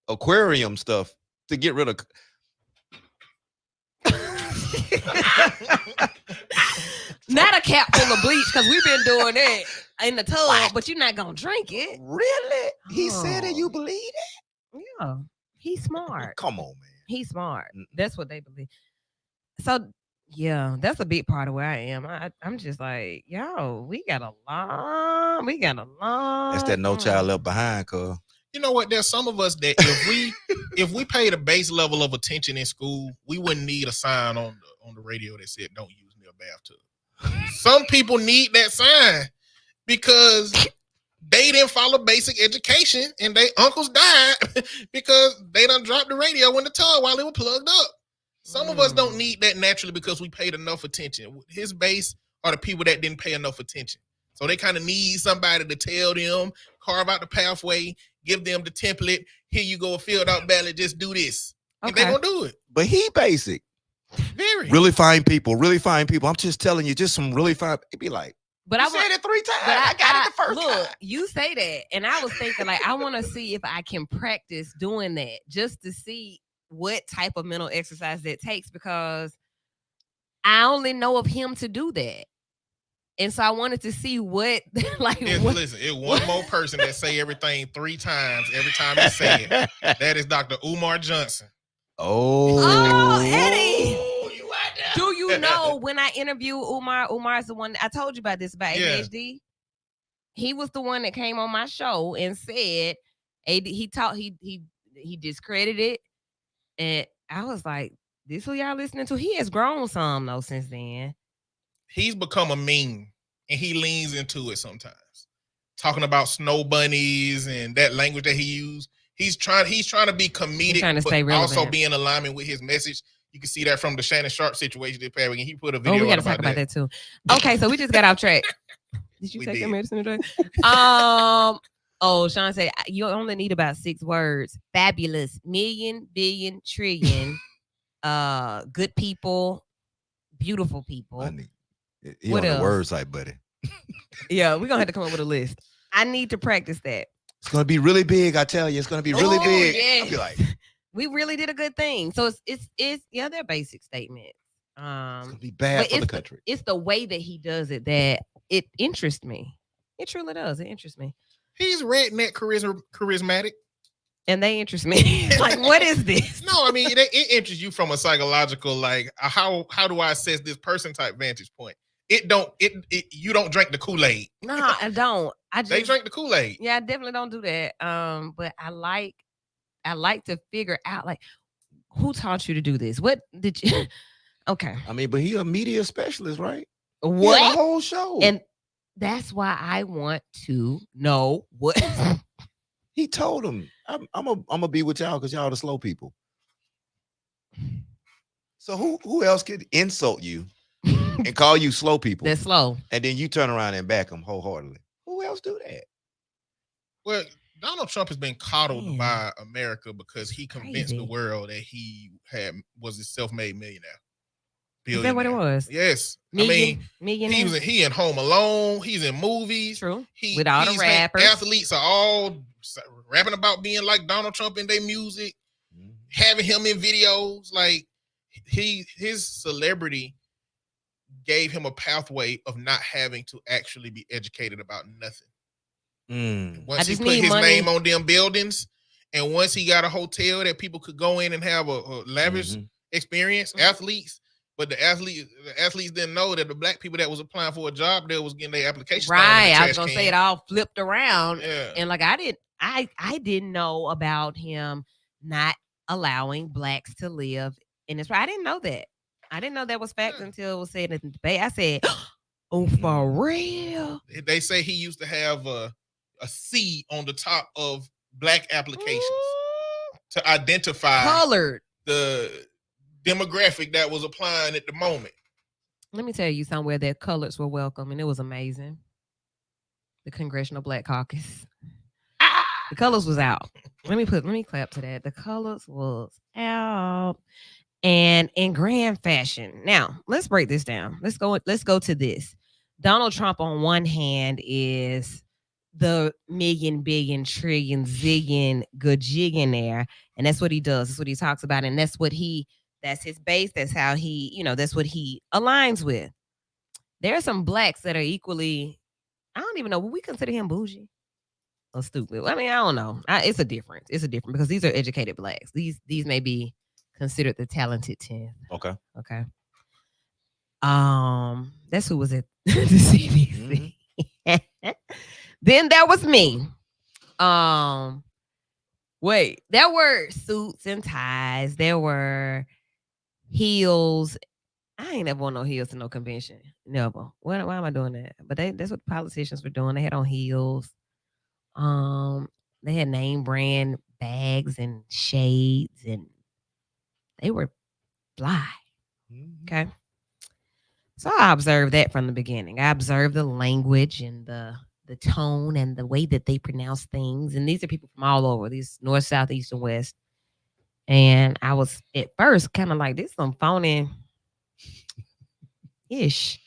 C: aquarium stuff to get rid of?
A: Not a cap full of bleach, because we've been doing that. in the tub,
C: What?
A: but you're not gonna drink it.
C: Really? He said it. You
A: Oh.
C: believe it?
A: Yeah, he's smart.
C: Come on, man.
A: He's smart.
C: Mm.
A: That's what they believe. So yeah, that's a big part of where I am. I'm just like, yo, we got a long.
C: That's that No Child Left Behind, cuz.
B: You know what? There's some of us that if we paid a base level of attention in school, we wouldn't need a sign on the radio that said "Don't use near bathtub." Some people need that sign because they didn't follow basic education and their uncles died because they done dropped the radio in the tub while they were plugged up. Some of us don't need that naturally because we paid enough attention. His base are the people that didn't pay enough attention. So they kind of need somebody to tell them, carve out the pathway, give them the template. Here you go, a filled out ballot, just do this. And
A: Okay.
B: they're going to do it.
C: But he basic.
B: Very.
C: Really fine people. Really fine people. I'm just telling you, just some really fine. It'd be like,
A: But
C: I
A: I
C: said
A: want.
C: it 3 times.
A: But
C: I got it the first
A: look,
C: time.
A: you say that, and I was thinking like I want to see if I can practice doing that just to see what type of mental exercise that takes because I only know of him to do that, and so I wanted to see what like what,
B: Listen, it's one more person that say everything 3 times every time he say it. That is Dr. Umar Johnson.
C: Oh,
A: Eddie.
B: Oh, you out there.
A: Do you know when I interviewed Umar? Umar's the one I told you about this about
B: Yeah.
A: ADHD. He was the one that came on my show and said he discredited it, and I was like, "This who y'all listening to?" He has grown some though since then.
B: He's become a meme and he leans into it sometimes. Talking about snow bunnies and that language that he used. He's trying to be comedic,
A: trying to
B: but
A: stay
B: also
A: relevant.
B: be in alignment with his message. You can see that from the Shannon Sharp situation this past week, and he put a
A: Oh,
B: video
A: we got to
B: out
A: talk about
B: that.
A: that too. Okay, so we just got off track. Did you
B: We
A: take your
B: did.
A: medicine today? Oh, Sean said you only need about 6 words: fabulous, million, billion, trillion, good people, beautiful people.
C: Money. He
A: What
C: on the
A: else?
C: word site, buddy.
A: Yeah, we're gonna have to come up with a list. I need to practice that.
C: It's gonna be really big. I tell you, it's gonna be really
A: Oh,
C: big.
A: yeah.
C: I'll be like,
A: We really did a good thing. So it's yeah, they're basic statements.
C: it's gonna be bad
A: but
C: for the
A: it's
C: country.
A: It's the way that he does it that it interests me. It truly does. It interests me.
B: He's redneck charismatic.
A: And they interest me. Like, what is this?
B: No, I mean it interests you from a psychological, like how do I assess this person type vantage point. You don't drink the Kool-Aid.
A: No, I don't. I just
B: They drink the Kool-Aid.
A: Yeah, I definitely don't do that. But I like to figure out like who taught you to do this? What did you okay.
C: I mean, but he a media specialist, right? He had a
A: What?
C: whole show.
A: And that's why I want to know what
C: he told him, I'm gonna be with y'all because y'all the slow people. So who else could insult you and call you slow people?
A: that's slow.
C: And then you turn around and back them wholeheartedly. Who else do that?
B: Well, Donald Trump has been coddled
A: Man.
B: by America because he convinced
A: Crazy.
B: the world that he was a self-made millionaire.
A: Is that what it
B: Billionaire.
A: was?
B: Yes. I mean,
A: Millionaire?
B: he in Home Alone. He's in movies.
A: True. With all the rappers.
B: Athletes are all rapping about being like Donald Trump in their music, having him in videos. Like his celebrity gave him a pathway of not having to actually be educated about nothing. Once he put his name on them buildings, and once he got a hotel that people could go in and have a lavish experience, athletes. But the athletes didn't know that the black people that was applying for a job there was getting their application.
A: Right. I was gonna say it all flipped around.
B: Yeah.
A: And like I didn't know about him not allowing blacks to live in this. I didn't know that. I didn't know that was fact until it was said in the debate. I said, oh, for real?
B: They say he used to have a C on the top of black applications to identify
A: Colored.
B: the demographic that was applying at the moment.
A: Let me tell you somewhere that colors were welcome, and it was amazing. The Congressional Black Caucus. The colors was out. Let me clap to that. The colors was out. And in grand fashion. Now, let's break this down. Let's go to this. Donald Trump on one hand is the million, billion, trillion, zillion, gajillionaire. And that's what he does. That's what he talks about. And that's his base. That's how he, that's what he aligns with. There are some blacks that are equally I don't even know. Would we consider him bougie or stupid? I mean, I don't know. It's a difference. It's a difference because these are educated blacks. These may be considered the talented 10th.
C: Okay.
A: Okay. That's who was at the CBC. Then there was me. Wait, there were suits and ties. There were heels. I ain't never worn no heels to no convention. Never. Why am I doing that? But that's what politicians were doing. They had on heels. They had name brand bags and shades, and they were fly. Okay. So I observed that from the beginning. I observed the language and the tone and the way that they pronounce things. And these are people from all over, these north, south, east, and west. And I was at first kind of like, this is some phony ish.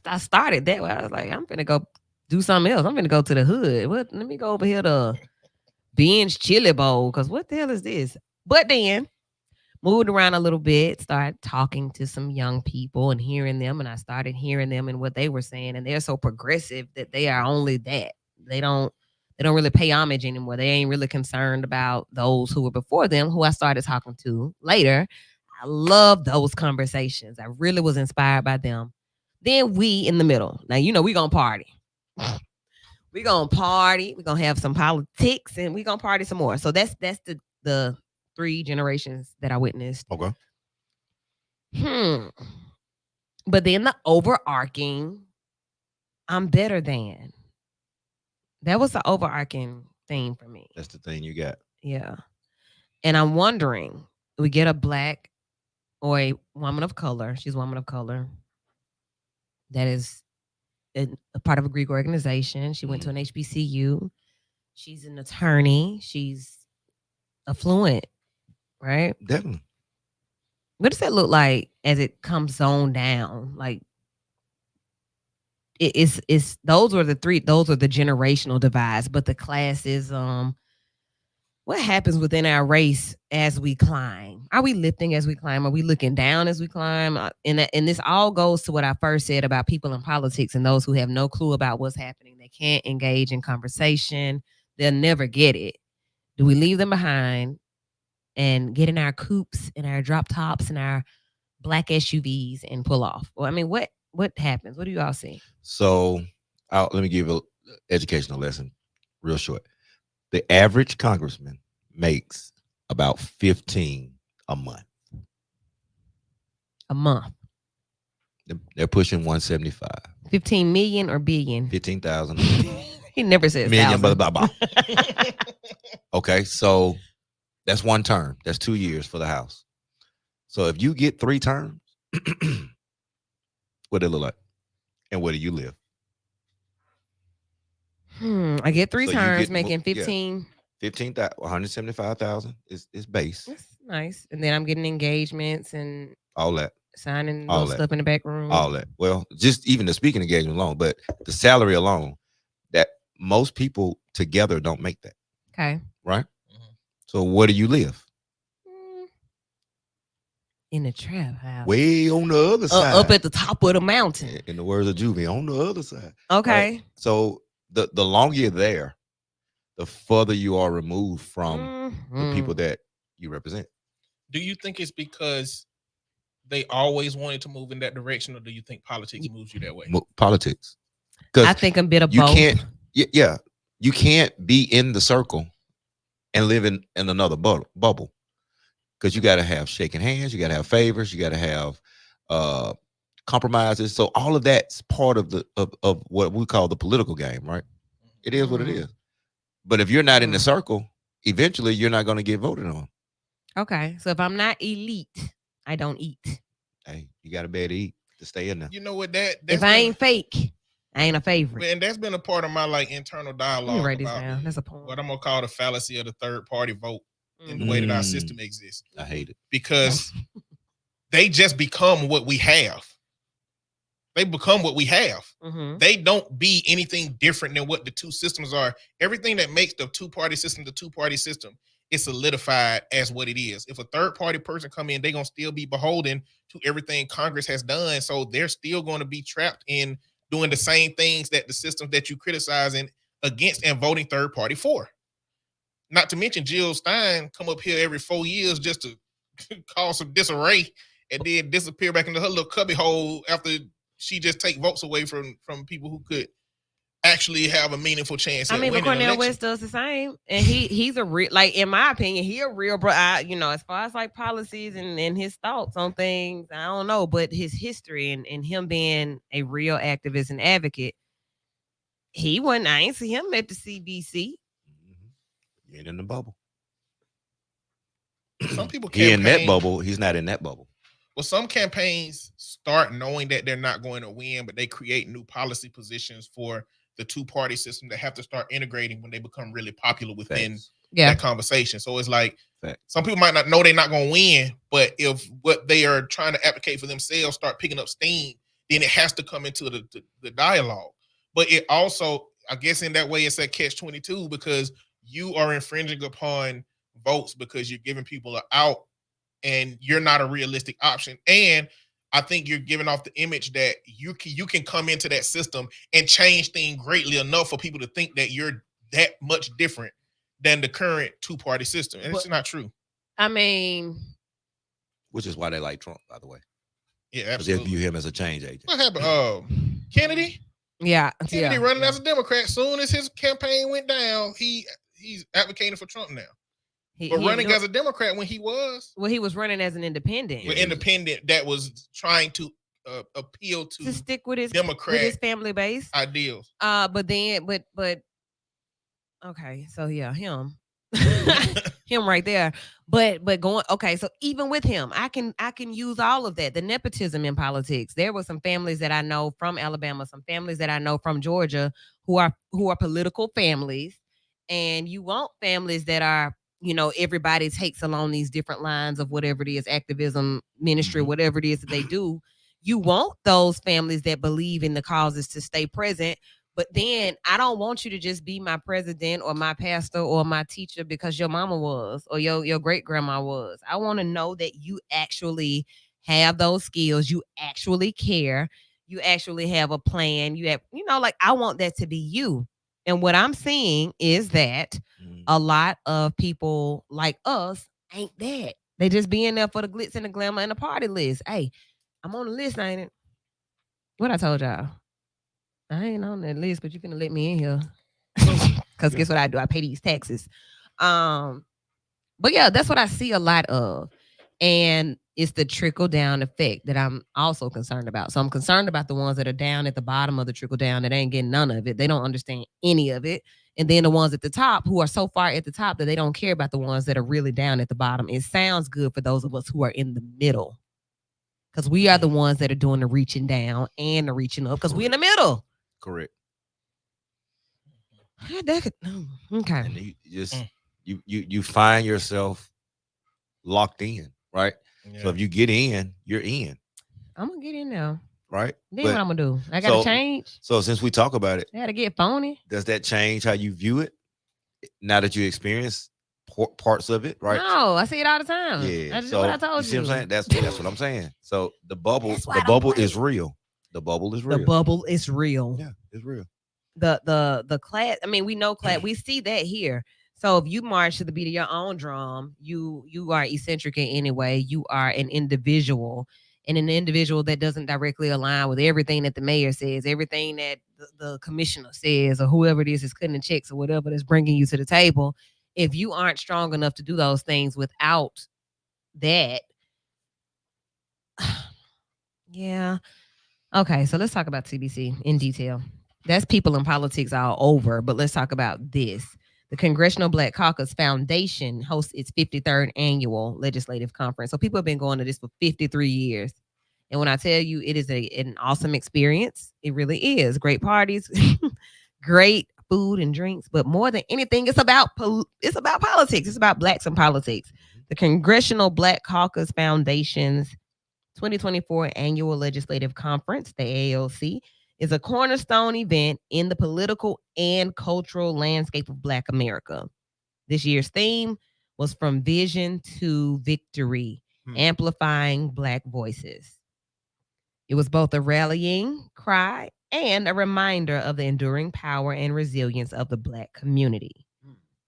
A: I started that way. I was like, I'm gonna go do something else. I'm gonna go to the hood. Let me go over here to Ben's Chili Bowl, because what the hell is this? But then moved around a little bit, started talking to some young people and hearing them, and I started hearing them and what they were saying, and they're so progressive that they are only that. They don't really pay homage anymore. They ain't really concerned about those who were before them, who I started talking to later. I love those conversations. I really was inspired by them. Then we in the middle. Now, we gonna party. We gonna party. We gonna have some politics, and we gonna party some more. So that's the 3 generations that I witnessed.
C: Okay.
A: But then the overarching, I'm better than. That was the overarching theme for me.
C: That's the thing you got.
A: Yeah. And I'm wondering, we get a black or a woman of color. She's a woman of color. That is a part of a Greek organization. She went to an HBCU. She's an attorney. She's affluent, right?
C: Definitely.
A: What does that look like as it comes on down? Like, it's those are the generational divides, but the class is what happens within our race as we climb? Are we lifting as we climb? Are we looking down as we climb? And this all goes to what I first said about people in politics and those who have no clue about what's happening. They can't engage in conversation. They'll never get it. Do we leave them behind and get in our coupes and our drop tops and our black SUVs and pull off? Well, I mean, what happens? What do you all see?
C: So let me give an educational lesson real short. The average congressman makes about 15 a month.
A: A month.
C: They're pushing 175.
A: 15 million or billion?
C: 15,000.
A: He never says
C: million, blah, blah, blah.
A: thousand.
C: Okay, so that's 1 term. That's 2 years for the House. So if you get 3 terms, what do it look like? And where do you live?
A: I get 3
C: So you
A: terms,
C: get
A: making 15.
C: 175,000 is base.
A: That's nice. And then I'm getting engagements and
C: All that.
A: signing
C: All
A: little
C: that.
A: stuff in the back room.
C: All that. Well, just even the speaking engagement alone, but the salary alone, that most people together don't make that.
A: Okay.
C: Right? So where do you live?
A: In the trap house.
C: Way on the other side.
A: Up at the top of the mountain.
C: In the words of Juvie, on the other side.
A: Okay.
C: Right? So the longer you're there, the further you are removed from the people that you represent.
B: Do you think it's because they always wanted to move in that direction, or do you think politics moves you that way?
C: Politics.
A: I think a bit of both.
C: You can't be in the circle and live in another bubble. Because you got to have shaking hands, you got to have favors, you got to have compromises. So all of that's part of of what we call the political game, right? It is what it is. But if you're not in the circle, eventually you're not going to get voted on.
A: Okay. So if I'm not elite, I don't eat.
C: Hey, you got to be able to eat to stay in there.
B: You know what? If
A: I ain't fake, I ain't a favorite.
B: And that's been a part of my internal dialogue.
A: Let me write this down. That's a point.
B: What I'm gonna call the fallacy of the third party vote in the way that our system exists.
C: I hate it.
B: Because they just become what we have. They become what we have. They don't be anything different than what the two systems are. Everything that makes the two-party system is solidified as what it is. If a third-party person come in, they're going to still be beholden to everything Congress has done. So they're still going to be trapped in doing the same things that the systems that you criticizing against and voting third party for. Not to mention Jill Stein come up here every 4 years just to cause some disarray and then disappear back into her little cubby hole after she just take votes away from people who could actually have a meaningful chance.
A: I mean, but Cornel West does the same, and he's a real, like, in my opinion, he a real bro. You know, as far as like policies and his thoughts on things, I don't know, but his history and him being a real activist and advocate, he wasn't. I ain't see him at the CBC.
C: He ain't in the bubble.
B: Some people
C: he in that bubble. He's not in that bubble.
B: Well, some campaigns start knowing that they're not going to win, but they create new policy positions for the two-party system that have to start integrating when they become really popular within that conversation. So it's like some people might not know they're not going to win, but if what they are trying to advocate for themselves start picking up steam, then it has to come into the dialogue. But it also, I guess in that way, it's that catch-22 because you are infringing upon votes because you're giving people an out and you're not a realistic option. And I think you're giving off the image that you can come into that system and change things greatly enough for people to think that you're that much different than the current two-party system. And it's not true.
A: I mean,
C: which is why they like Trump, by the way.
B: Yeah, absolutely.
C: They view him as a change agent.
B: What happened? Kennedy?
A: Yeah.
B: Kennedy running as a Democrat. Soon as his campaign went down, he's advocating for Trump now. But running as a Democrat when he was.
A: Well, he was running as an independent.
B: An independent that was trying to appeal to
A: stick with his
B: Democrat
A: with his family base
B: ideals.
A: But okay, so yeah, him. Him right there. But going okay, so even with him, I can use all of that. The nepotism in politics. There were some families that I know from Alabama, some families that I know from Georgia who are political families, and you want families that are, you know, everybody takes along these different lines of whatever it is, activism, ministry, whatever it is that they do. You want those families that believe in the causes to stay present. But then I don't want you to just be my president or my pastor or my teacher because your mama was or your great grandma was. I want to know that you actually have those skills. You actually care. You actually have a plan. You have, you know, like I want that to be you. And what I'm seeing is that a lot of people like us ain't that. They just be in there for the glitz and the glamour and the party list. Hey, I'm on the list, ain't it? What I told y'all. I ain't on that list, but you finna let me in here. Because guess what I do? I pay these taxes. But yeah, that's what I see a lot of. And it's the trickle down effect that I'm also concerned about. So I'm concerned about the ones that are down at the bottom of the trickle down that ain't getting none of it. They don't understand any of it. And then the ones at the top who are so far at the top that they don't care about the ones that are really down at the bottom. It sounds good for those of us who are in the middle. Because we are the ones that are doing the reaching down and the reaching up because we're in the middle.
C: Correct.
A: Okay.
C: And you just you find yourself locked in, right? Yeah. So if you get in, you're in.
A: I'm gonna get in now.
C: Right?
A: Then what I'm gonna do? I gotta change.
C: So since we talk about it,
A: I gotta get phony.
C: Does that change how you view it now that you experience parts of it, right?
A: No, I see it all the time.
C: Yeah.
A: That's just what I told you.
C: See what I'm saying? That's what I'm saying. So the bubble is real. The bubble is real.
A: The bubble is real.
C: Yeah, it's real.
A: The class. I mean, we know class. We see that here. So if you march to the beat of your own drum, you are eccentric in any way. You are an individual, and an individual that doesn't directly align with everything that the mayor says, everything that the commissioner says, or whoever it is cutting the checks or whatever that's bringing you to the table. If you aren't strong enough to do those things without that, yeah. Okay, so let's talk about CBC in detail. That's people in politics all over, but let's talk about this. The Congressional Black Caucus Foundation hosts its 53rd annual legislative conference. So people have been going to this for 53 years. And when I tell you it is an awesome experience, it really is. Great parties, great food and drinks, but more than anything, it's about politics. It's about blacks and politics. The Congressional Black Caucus Foundation's 2024 Annual Legislative Conference, the ALC, is a cornerstone event in the political and cultural landscape of Black America. This year's theme was From Vision to Victory, amplifying Black voices. It was both a rallying cry and a reminder of the enduring power and resilience of the Black community.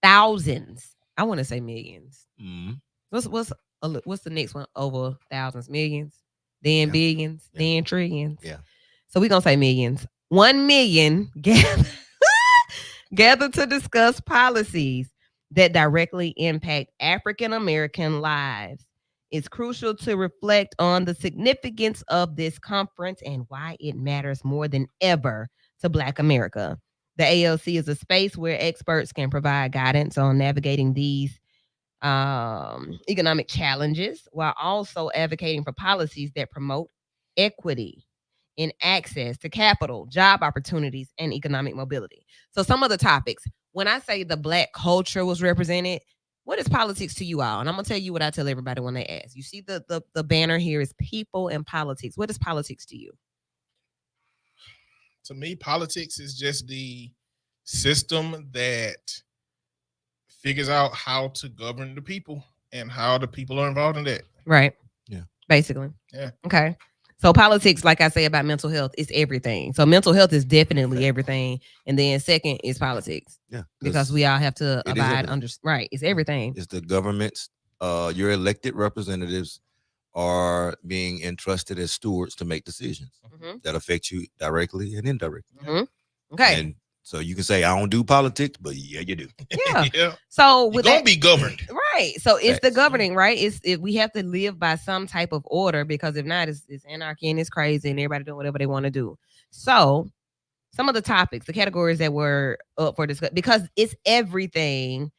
A: Thousands, I want to say millions.
C: Mhm.
A: What's the next one? Over thousands, millions, then
C: Yeah.
A: billions,
C: Yeah.
A: then trillions.
C: Yeah.
A: So we're gonna say millions. 1 million gathered to discuss policies that directly impact African American lives. It's crucial to reflect on the significance of this conference and why it matters more than ever to Black America. The ALC is a space where experts can provide guidance on navigating these economic challenges while also advocating for policies that promote equity in access to capital, job opportunities, and economic mobility. So, some of the topics, when I say the Black culture was represented, what is politics to you all? And I'm gonna tell you what I tell everybody when they ask. You see the banner here is people and politics. What is politics to you?
B: To me, politics is just the system that figures out how to govern the people and how the people are involved in that.
A: Right.
C: Yeah.
A: Basically.
B: Yeah.
A: Okay. So politics, like I say about mental health, is everything. So mental health is definitely
C: Okay.
A: everything. And then second is politics.
C: Yeah.
A: Because we all have to
C: it is
A: abide
C: everything.
A: under right. It's everything.
C: It's the government's, your elected representatives are being entrusted as stewards to make decisions
A: Mhm.
C: that affect you directly and indirectly.
A: Mhm. Okay.
C: And so you can say, I don't do politics, but yeah, you do.
A: Yeah.
B: Yeah.
A: So
B: You're
A: with
B: gonna
A: that,
B: be governed.
A: right. So it's the
C: Facts.
A: governing, right? We have to live by some type of order because if not, it's anarchy and it's crazy and everybody doing whatever they want to do. So some of the topics, the categories that were up for discussion, because it's everything: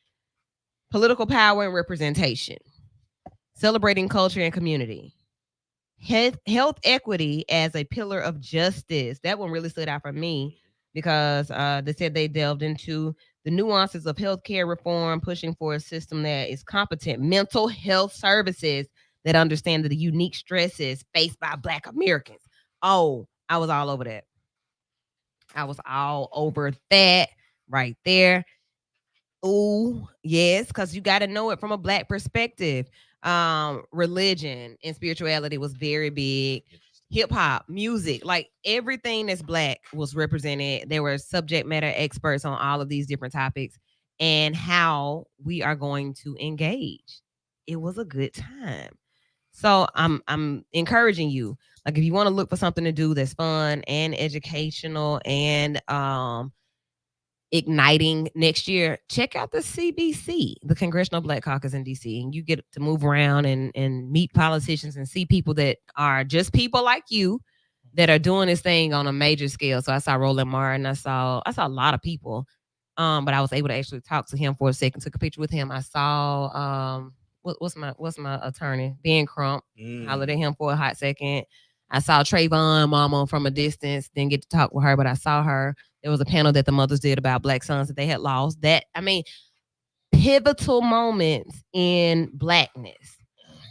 A: political power and representation, celebrating culture and community, health equity as a pillar of justice. That one really stood out for me because they said they delved into the nuances of healthcare reform, pushing for a system that is competent, mental health services that understand the unique stresses faced by Black Americans. Oh, I was all over that. I was all over that right there. Ooh, yes, because you got to know it from a Black perspective. Religion and spirituality was very big. Hip hop, music, like everything that's Black was represented. There were subject matter experts on all of these different topics and how we are going to engage. It was a good time. So I'm encouraging you. Like if you want to look for something to do that's fun and educational and igniting next year, check out the CBC, the Congressional Black Caucus in DC, and you get to move around and meet politicians and see people that are just people like you that are doing this thing on a major scale. So I saw Roland Martin, I saw a lot of people, but I was able to actually talk to him for a second, took a picture with him. I saw what's my attorney, Ben Crump, hollered at him for a hot second. I saw Trayvon mama from a distance, didn't get to talk with her, but I saw her. There was a panel that the mothers did about Black sons that they had lost. Pivotal moments in Blackness.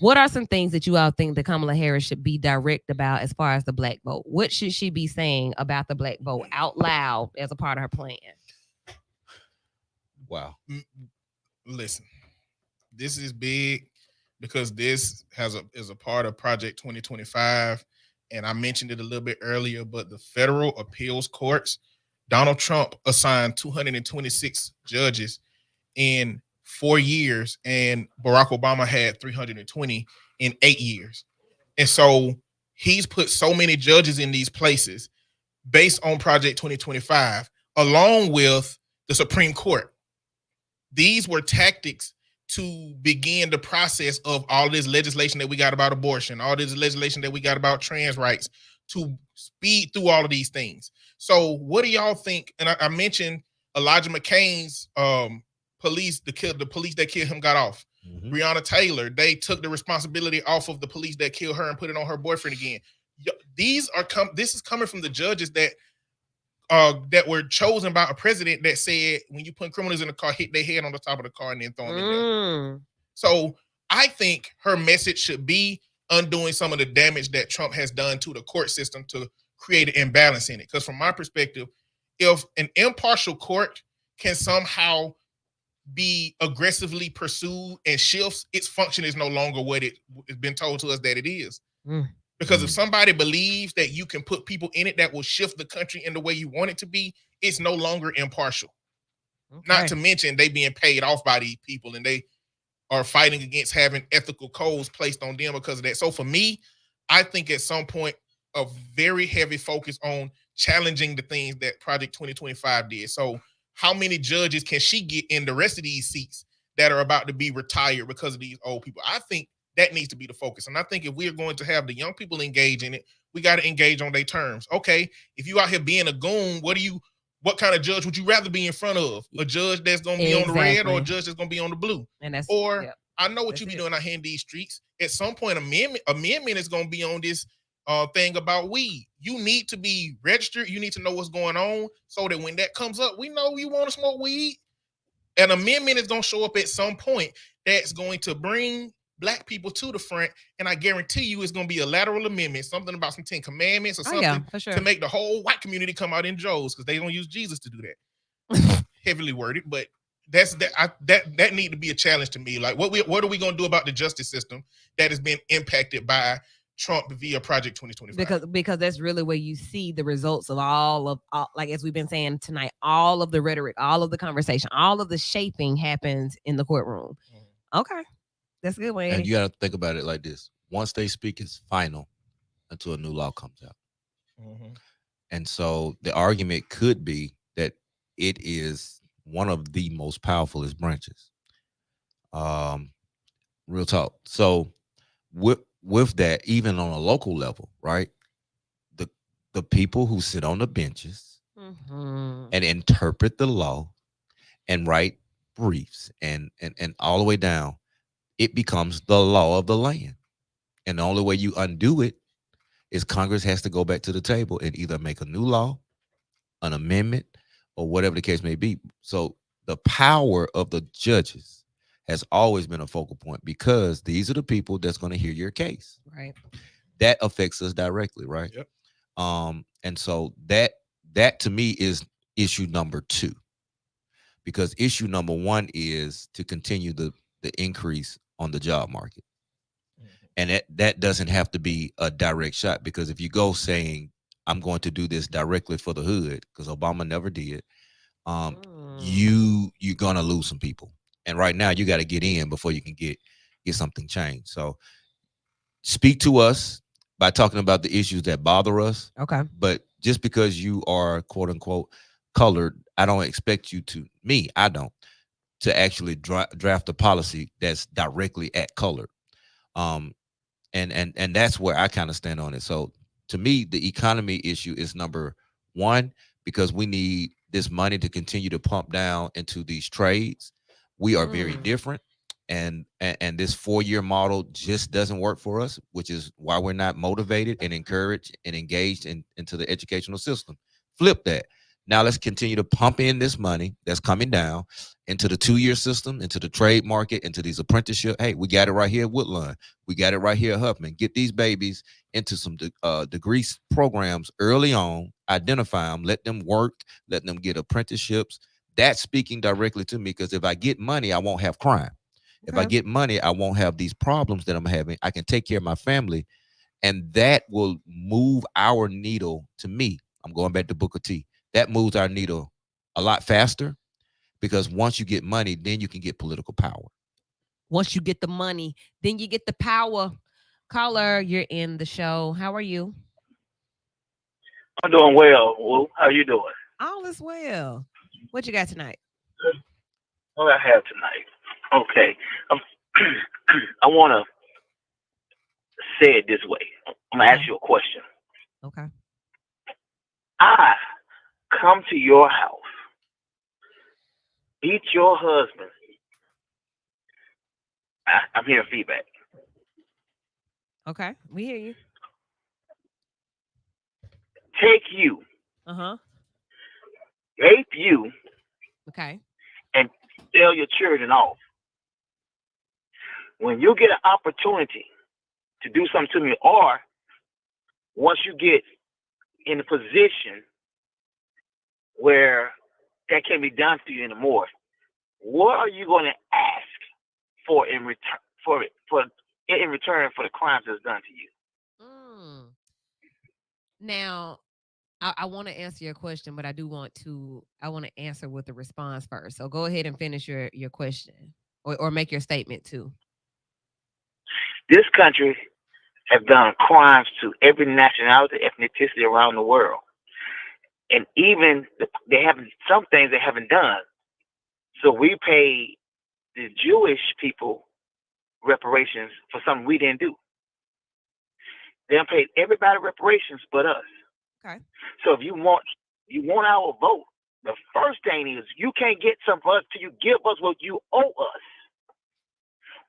A: What are some things that you all think that Kamala Harris should be direct about as far as the Black vote? What should she be saying about the Black vote out loud as a part of her plan?
C: Wow.
B: Listen, this is big because this is a part of Project 2025. And I mentioned it a little bit earlier, but the federal appeals courts, Donald Trump assigned 226 judges in 4 years, and Barack Obama had 320 in 8 years. And so he's put so many judges in these places based on Project 2025, along with the Supreme Court. These were tactics to begin the process of all this legislation that we got about abortion, all this legislation that we got about trans rights, to speed through all of these things. So what do y'all think? And I mentioned Elijah McCain's police, the police that killed him got off.
C: Mm-hmm.
B: Breonna Taylor, they took the responsibility off of the police that killed her and put it on her boyfriend again. This is coming from the judges that were chosen by a president that said, when you put criminals in the car, hit their head on the top of the car and then throw them in there. So I think her message should be undoing some of the damage that Trump has done to the court system to create an imbalance in it. Because from my perspective, if an impartial court can somehow be aggressively pursued and shifts, its function is no longer what it's been told to us that it is. Because if somebody believes that you can put people in it that will shift the country in the way you want it to be, it's no longer impartial. Not to mention they being paid off by these people and they are fighting against having ethical codes placed on them because of that. So for me, I think at some point a very heavy focus on challenging the things that Project 2025 did. So how many judges can she get in the rest of these seats that are about to be retired because of these old people? I think that needs to be the focus. And I think if we're going to have the young people engage in it, we got to engage on their terms. Okay, if you out here being a goon, what kind of judge would you rather be in front of? A judge that's going to be on the red or a judge that's going to be on the blue?
A: And that's
B: I know what you be doing out here in these streets. At some point, amendment is going to be on this thing about weed. You need to be registered. You need to know what's going on so that when that comes up, we know you want to smoke weed. An amendment is going to show up at some point that's going to bring Black people to the front, and I guarantee you it's going to be a lateral amendment, something about some 10 commandments or something to make the whole white community come out in droves because they don't use Jesus to do that. Heavily worded, but that need to be a challenge to me. Like, what are we going to do about the justice system that has been impacted by Trump via Project 2025?
A: Because that's really where you see the results of all like as we've been saying tonight, all of the rhetoric, all of the conversation, all of the shaping happens in the courtroom. Okay, that's a good way.
C: And you got to think about it like this: once they speak, it's final until a new law comes out. And so the argument could be that it is one of the most powerfulest branches. Real talk. So with that, even on a local level, right? The people who sit on the benches and interpret the law and write briefs and all the way down, it becomes the law of the land. And the only way you undo it is Congress has to go back to the table and either make a new law, an amendment, or whatever the case may be. So the power of the judges has always been a focal point because these are the people that's going to hear your case.
A: Right.
C: That affects us directly, right?
B: Yep.
C: And so that to me is issue number 2. Because issue number 1 is to continue the increase on the job market. And that doesn't have to be a direct shot, because if you go saying I'm going to do this directly for the hood, because Obama never did, you're gonna lose some people. And right now you got to get in before you can get something changed. So speak to us by talking about the issues that bother us.
A: Okay.
C: But just because you are quote unquote colored, I don't expect you to actually draft a policy that's directly at color. And that's where I kind of stand on it. So to me, the economy issue is number 1, because we need this money to continue to pump down into these trades. We are very different. And this 4-year model just doesn't work for us, which is why we're not motivated and encouraged and engaged into the educational system. Flip that. Now let's continue to pump in this money that's coming down into the 2-year system, into the trade market, into these apprenticeship. Hey, we got it right here at Woodlawn. We got it right here at Huffman. Get these babies into some degree programs early on, identify them, let them work, let them get apprenticeships. That's speaking directly to me, because if I get money, I won't have crime. If I get money, I won't have these problems that I'm having. I can take care of my family, and that will move our needle. To me, I'm going back to Booker T. That moves our needle a lot faster, because once you get money, then you can get political power.
A: Once you get the money, then you get the power. Caller, you're in the show. How are you?
E: I'm doing well. Well, how you doing?
A: All is well. What you got tonight?
E: What I have tonight? Okay. I want to say it this way. I'm going to ask you a question.
A: Okay.
E: I come to your house, beat your husband. I'm hearing feedback.
A: Okay. We hear you.
E: Take you. Rape you.
A: Okay.
E: And sell your children off. When you get an opportunity to do something to me, or once you get in a position where that can be done to you anymore, what are you going to ask for in return for the crimes that's done to you?
A: Now, I want to answer your question, but I want to answer with the response first. So go ahead and finish your question or make your statement too.
E: This country has done crimes to every nationality, ethnicity around the world, and even they haven't some things they haven't done. So we pay the Jewish people reparations for something we didn't do. They done paid everybody reparations but us.
A: Okay.
E: So if you want our vote, the first thing is you can't get something for us till you give us what you owe us.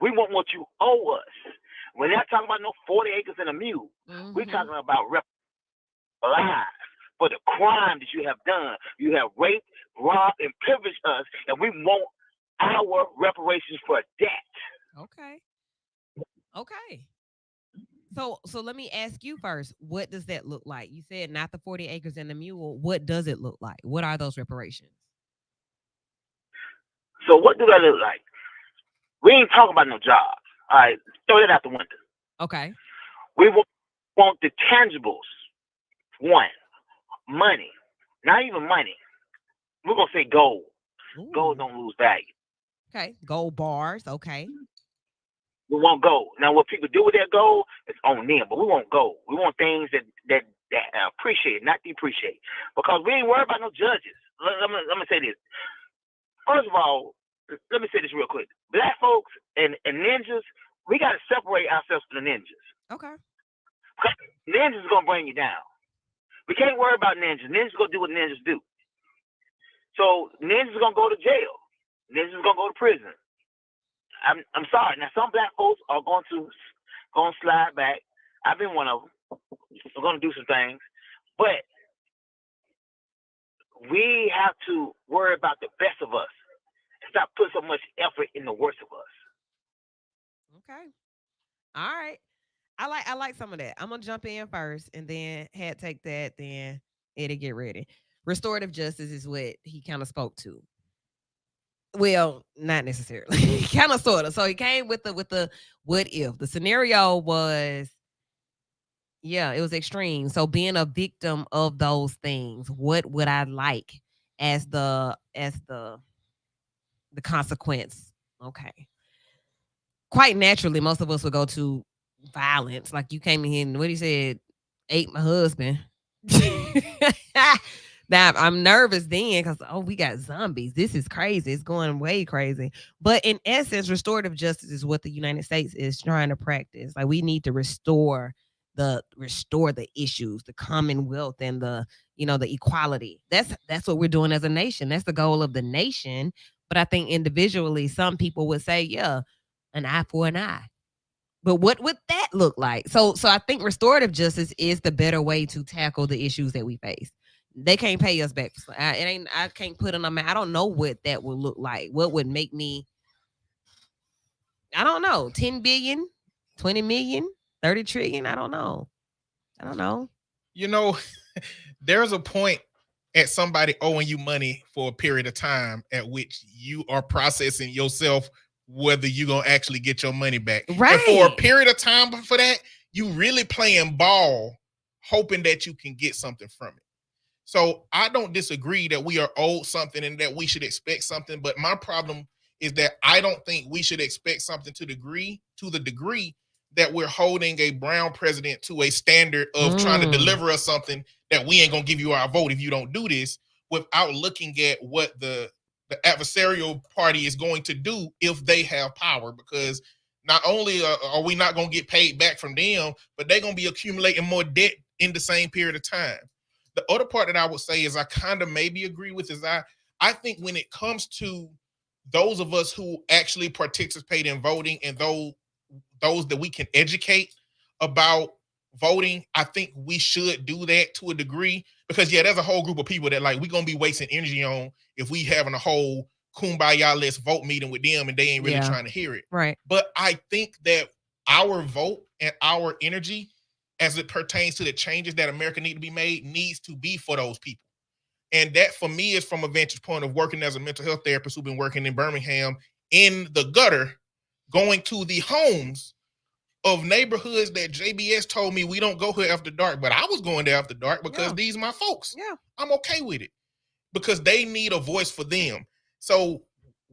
E: We want what you owe us. We're not talking about no 40 acres and a mule. We're
A: Mm-hmm.
E: talking about lives for the crime that you have done. You have raped, robbed, and privileged us, and we want our reparations for that.
A: Okay. Okay. So let me ask you first. What does that look like? You said not the 40 acres and the mule. What does it look like? What are those reparations?
E: So what do that look like? We ain't talking about no jobs. All right, throw that out the window.
A: Okay.
E: We want the tangibles. One, money. Not even money. We're gonna say gold. Gold
A: Ooh.
E: don't lose value.
A: Okay. Gold bars. Okay.
E: We want gold. Now, what people do with that gold is on them, but we want gold. We want things that appreciate, not depreciate, because we ain't worried about no judges. Let me say this. First of all, let me say this real quick. Black folks and ninjas, we got to separate ourselves from the ninjas.
A: Okay.
E: Because ninjas is gonna bring you down. We can't worry about ninjas. Ninjas gonna do what ninjas do. So ninjas gonna go to jail. Ninjas gonna go to prison. I'm sorry. Now some black folks are going to slide back. I've been one of them. We're gonna do some things, but we have to worry about the best of us. Stop putting so much effort in the worst of us.
A: Okay. All right. I like some of that. I'm gonna jump in first and then had take that, then Eddie get ready. Restorative justice is what he kind of spoke to. Well, not necessarily. kind of sort of. So he came with the what if. The scenario was, yeah, it was extreme. So being a victim of those things, what would I like as the consequence? Okay. Quite naturally, most of us would go to violence. Like you came in here and what he said, ate my husband. Now I'm nervous then because we got zombies. This is crazy. It's going way crazy. But in essence, restorative justice is what the United States is trying to practice. Like we need to restore the issues, the commonwealth and the equality. That's what we're doing as a nation. That's the goal of the nation. But I think individually, some people would say, yeah, an eye for an eye. But what would that look like? So I think restorative justice is the better way to tackle the issues that we face. They can't pay us back. I can't put on. I don't know what that would look like. What would make me? I don't know. 10 billion, 20 million, 30 trillion. I don't know. I don't know.
B: You know, there's a point at somebody owing you money for a period of time at which you are processing yourself whether you're gonna actually get your money back. And for a
A: Right.
B: period of time for that, you really playing ball, hoping that you can get something from it. So I don't disagree that we are owed something and that we should expect something. But my problem is that I don't think we should expect something to the degree that we're holding a brown president to a standard of trying to
A: Mm.
B: deliver us something that we ain't gonna give you our vote if you don't do this, without looking at what the adversarial party is going to do if they have power. Because not only are we not going to get paid back from them, but they're going to be accumulating more debt in the same period of time. The other part that I would say is I kind of maybe agree with is I think when it comes to those of us who actually participate in voting and those that we can educate about voting, I think we should do that to a degree. Because yeah, there's a whole group of people that like we're gonna be wasting energy on if we having a whole kumbaya let's vote meeting with them and they ain't really
A: Yeah.
B: trying to hear it.
A: Right.
B: But I think that our vote and our energy as it pertains to the changes that America need to be made needs to be for those people. And that for me is from a vantage point of working as a mental health therapist who's been working in Birmingham in the gutter, going to the homes of neighborhoods that JBS told me we don't go here after dark, but I was going there after dark because these are my folks.
A: Yeah.
B: I'm okay with it because they need a voice for them. So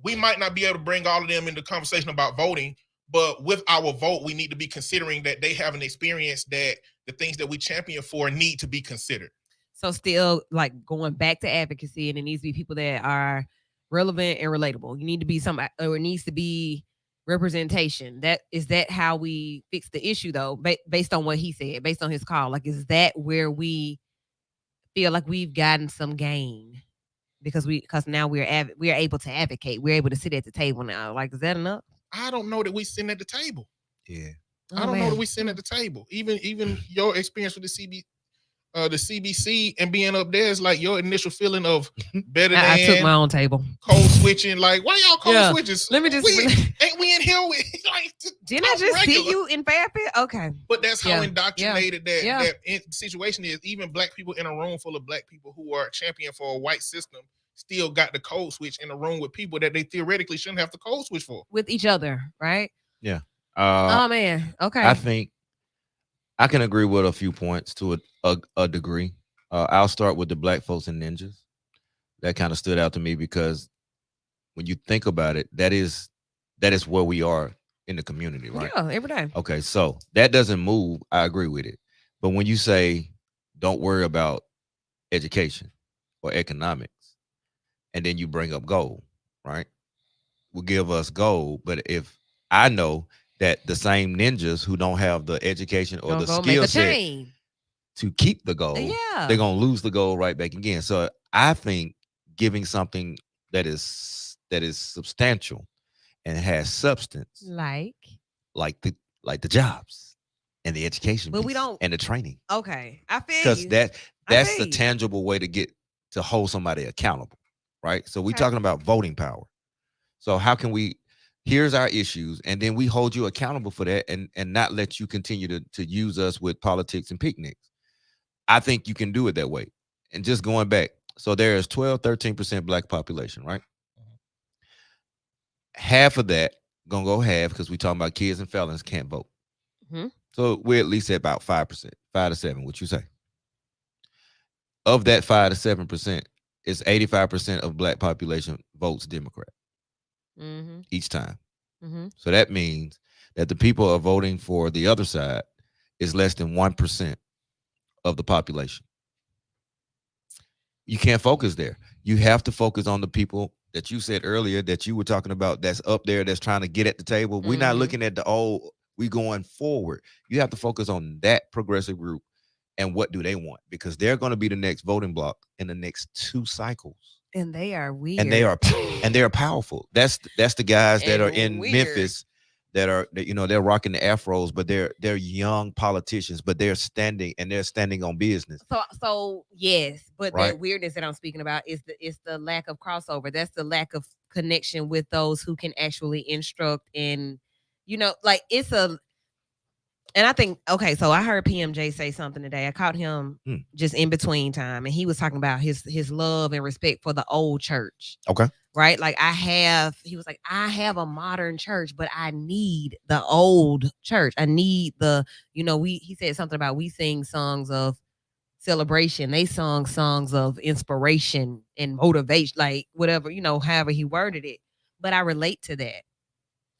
B: we might not be able to bring all of them into conversation about voting, but with our vote, we need to be considering that they have an experience that the things that we champion for need to be considered.
A: So still like going back to advocacy, and it needs to be people that are relevant and relatable. You need to be somebody, or it needs to be representation. That how we fix the issue though, based on what he said, based on his call. Like, is that where we feel like we've gotten some gain because now we are able to advocate. We're able to sit at the table now. Like, is that enough?
B: I don't know that we sitting at the table.
C: Yeah.
B: I don't know that we sitting at the table. Even your experience with the CBC and being up there is like your initial feeling of better than.
A: I took my own table.
B: Code switching. Like, why y'all code switches?
A: Let me just.
B: Ain't we in here with like?
A: Didn't I just see you in Fairfield? Okay.
B: But that's how indoctrinated that situation is. Even black people in a room full of black people who are champion for a white system still got the code switch in a room with people that they theoretically shouldn't have to code switch for.
A: With each other, right?
C: Yeah.
A: Oh man. Okay.
C: I think I can agree with a few points to a degree. I'll start with the black folks and ninjas. That kind of stood out to me because when you think about it, that is where we are in the community, right?
A: Yeah, every day.
C: Okay, so that doesn't move. I agree with it. But when you say don't worry about education or economics, and then you bring up gold, right? Will give us gold. But if I know that the same ninjas who don't have the education or the skill set to keep the gold, they're gonna lose the gold right back again. So I think giving something that is substantial and has substance, like the jobs and the education,
A: but we don't,
C: and the training.
A: Okay, I feel
C: because that's the tangible way to hold somebody accountable, right? So we're talking about voting power. So how can we? Here's our issues, and then we hold you accountable for that, and not let you continue to use us with politics and picnics. I think you can do it that way. And just going back, so there is 13% black population, right? Half of that gonna go half because we talking about kids and felons can't vote. Mm-hmm. So we're at least at about 5%, 5 to 7. What you say? Of that 5 to 7%, it's 85% of black population votes Democrat. Mm-hmm. Each time. Mm-hmm. So that means that the people are voting for the other side is less than 1% of the population. You can't focus there. You have to focus on the people that you said earlier that you were talking about that's up there that's trying to get at the table. Mm-hmm. We're not looking at the old, we going forward. You have to focus on that progressive group and what do they want, because they're going to be the next voting bloc in the next 2 cycles. And
A: they are weird.
C: And they are powerful. That's the guys that are in Memphis that are, they're rocking the afros, but they're young politicians, but they're standing on business.
A: So yes, but right? The weirdness that I'm speaking about is the lack of crossover. That's the lack of connection with those who can actually instruct, and and I think, okay, so I heard PMJ say something today. I caught him just in between time, and he was talking about his love and respect for the old church.
C: Okay.
A: Right? Like he was like, I have a modern church, but I need the old church. I need he said something about we sing songs of celebration. They sung songs of inspiration and motivation, like whatever, however he worded it. But I relate to that.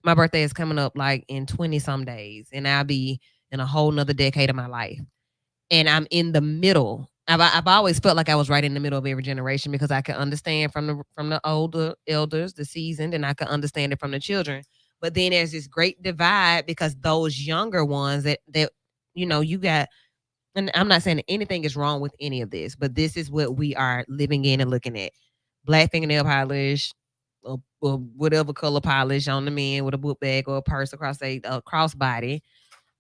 A: My birthday is coming up like in 20 some days, and I'll be in a whole nother decade of my life. And I'm in the middle. I've always felt like I was right in the middle of every generation, because I could understand from the older elders, the seasoned, and I could understand it from the children. But then there's this great divide, because those younger ones that you got, and I'm not saying that anything is wrong with any of this, but this is what we are living in and looking at. Black fingernail polish, or whatever color polish on the men with a book bag or a purse across a crossbody.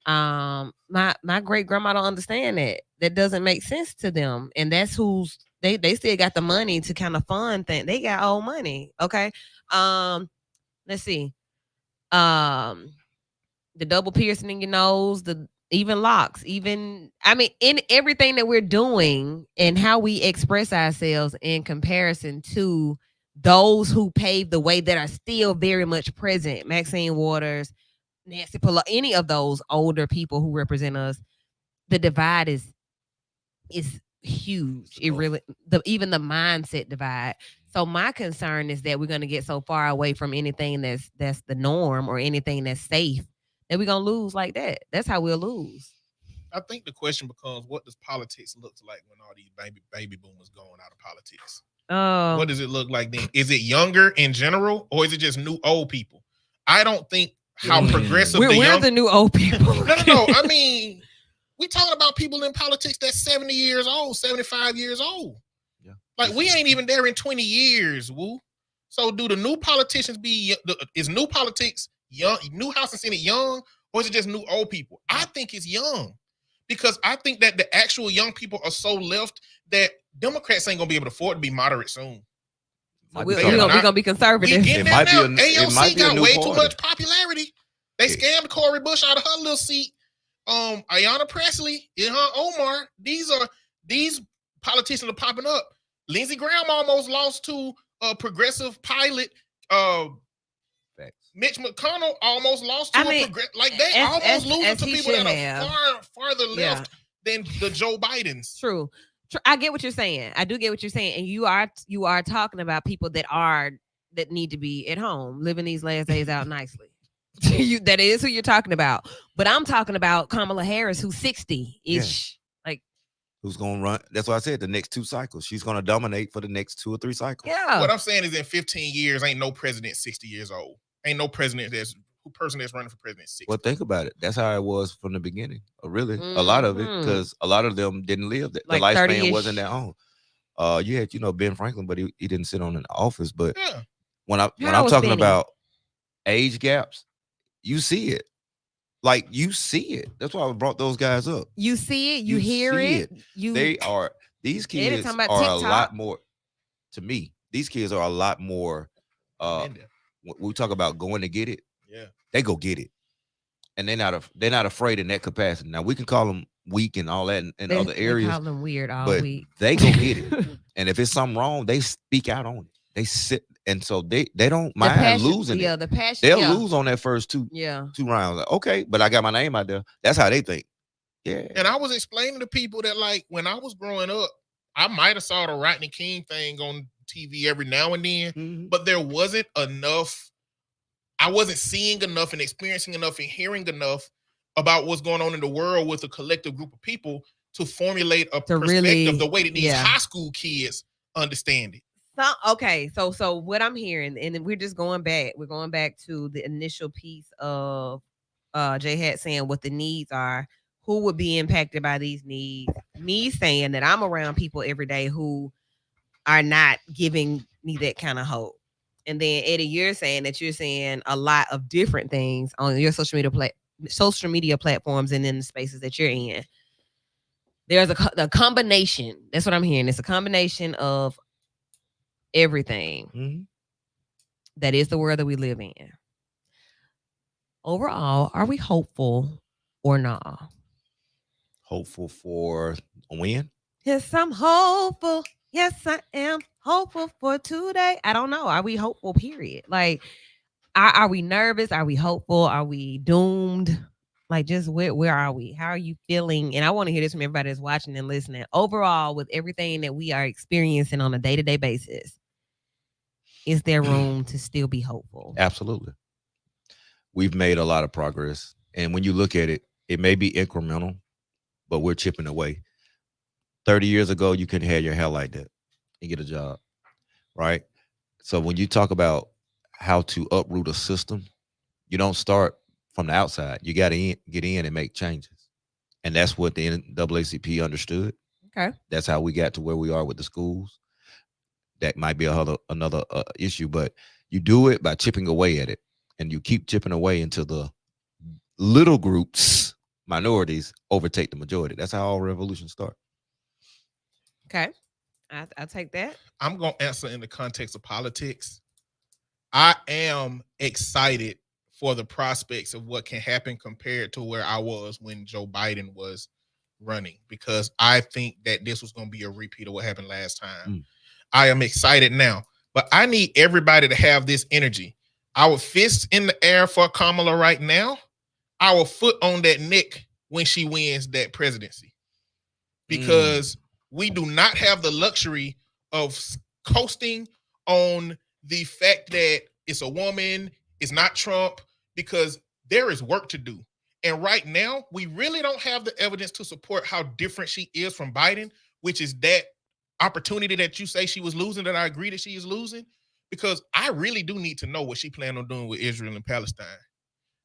A: My great grandma don't understand that. That doesn't make sense to them, and that's who's they still got the money to kind of fund things. They got old money. Okay. Let's see. The double piercing in your nose, the even locks, in everything that we're doing and how we express ourselves in comparison to those who paved the way that are still very much present. Maxine Waters, Nancy Pelosi, any of those older people who represent us, the divide is huge. It really even the mindset divide. So my concern is that we're going to get so far away from anything that's the norm or anything that's safe that we're going to lose like that. That's how we'll lose.
B: I think the question becomes, what does politics look like when all these baby boomers going out of politics? What does it look like then? Is it younger in general, or is it just new old people? I don't think how progressive
A: we're the new old people.
B: No. I mean, we talking about people in politics that's 70 years old, 75 years old. Yeah. Like, we ain't even there in 20 years, woo. So do the new politicians is new politics young, new House and Senate young, or is it just new old people? I think it's young, because I think that the actual young people are so left that Democrats ain't gonna be able to afford to be moderate soon.
A: So we're gonna be conservative.
B: It might be AOC got way too much popularity. They scammed Cory Bush out of her little seat. Ayanna Pressley, Ilhan Omar. These politicians are popping up. Lindsey Graham almost lost to a progressive pilot. Mitch McConnell almost lost to they almost losing to people that are farther left than the Joe Bidens.
A: True. I get what you're saying. I do get what you're saying, and you are talking about people that need to be at home, living these last days out nicely. That is who you're talking about. But I'm talking about Kamala Harris, who's 60-ish. Like,
C: who's gonna run? That's why I said the next 2 cycles. She's gonna dominate for the next 2 or 3 cycles.
A: Yeah.
B: What I'm saying is, in 15 years, ain't no president 60 years old. Ain't no president person that's running for president 60.
C: Well, think about it. That's how it was from the beginning. Really, a lot of it, because a lot of them didn't live. The lifespan wasn't their own. You had, Ben Franklin, but he didn't sit on an office. But when I'm talking about age gaps, you see it. Like, you see it. That's why I brought those guys up.
A: You see it. You hear it.
C: These kids are a lot more. To me, these kids are a lot more. When we talk about going to get it, they go get it, and they're not afraid in that capacity. Now, we can call them weak and all that in other areas.
A: Call them weird all week.
C: They go get it, and if it's something wrong, they speak out on it. They sit, and so they don't mind losing it.
A: The passion.
C: They'll lose on that first two rounds. Like, okay, but I got my name out there. That's how they think. Yeah.
B: And I was explaining to people that, like, when I was growing up, I might have saw the Rodney King thing on TV every now and then, but there wasn't enough. I wasn't seeing enough and experiencing enough and hearing enough about what's going on in the world with a collective group of people to formulate a perspective the way that these high school kids understand it.
A: So what I'm hearing, and then we're going back to the initial piece of JHatt saying what the needs are, who would be impacted by these needs. Me saying that I'm around people every day who are not giving me that kind of hope. And then Eddie, you're saying that you're seeing a lot of different things on your social media platforms and in the spaces that you're in. There's a combination. That's what I'm hearing. It's a combination of everything that is the world that we live in. Overall, are we hopeful or not?
C: Hopeful for a win?
A: Yes, I'm hopeful. Yes, I am hopeful for today. I don't know. Are we hopeful, period? Like, are we nervous? Are we hopeful? Are we doomed? Like, just where are we? How are you feeling? And I want to hear this from everybody that's watching and listening. Overall, with everything that we are experiencing on a day-to-day basis, is there room to still be hopeful?
C: Absolutely. We've made a lot of progress. And when you look at it, it may be incremental, but we're chipping away. 30 years ago, you couldn't have your hair like that and get a job, right? So when you talk about how to uproot a system, you don't start from the outside. You got to get in and make changes. And that's what the NAACP understood.
A: Okay.
C: That's how we got to where we are with the schools. That might be another issue, but you do it by chipping away at it. And you keep chipping away until the little groups, minorities, overtake the majority. That's how all revolutions start.
A: Okay. I'll take that.
B: I'm going to answer in the context of politics. I am excited for the prospects of what can happen compared to where I was when Joe Biden was running, because I think that this was going to be a repeat of what happened last time. I am excited now, but I need everybody to have this energy. Our fists in the air for Kamala right now, our foot on that neck when she wins that presidency, because we do not have the luxury of coasting on the fact that it's a woman, it's not Trump, because there is work to do. And right now, we really don't have the evidence to support how different she is from Biden, which is that opportunity that you say she was losing, that I agree that she is losing, because I really do need to know what she planned on doing with Israel and Palestine.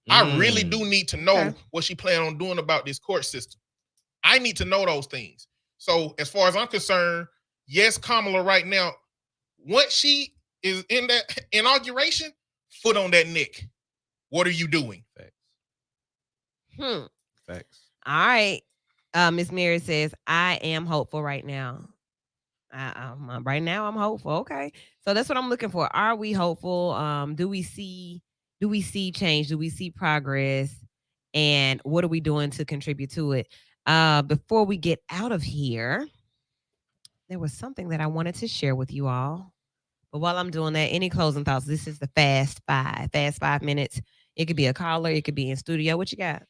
B: I really do need to know what she planned on doing about this court system. I need to know those things. So as far as I'm concerned, yes, Kamala right now, once she is in that inauguration, foot on that neck. What are you doing?
C: Facts.
A: All right. Miss Mary says, I am hopeful right now. Right now I'm hopeful. Okay. So that's what I'm looking for. Are we hopeful? Do we see change? Do we see progress? And what are we doing to contribute to it? Before we get out of here, there was something that I wanted to share with you all. But while I'm doing that, any closing thoughts? This is the fast 5 minutes. It could be a caller, it could be in studio. What you got?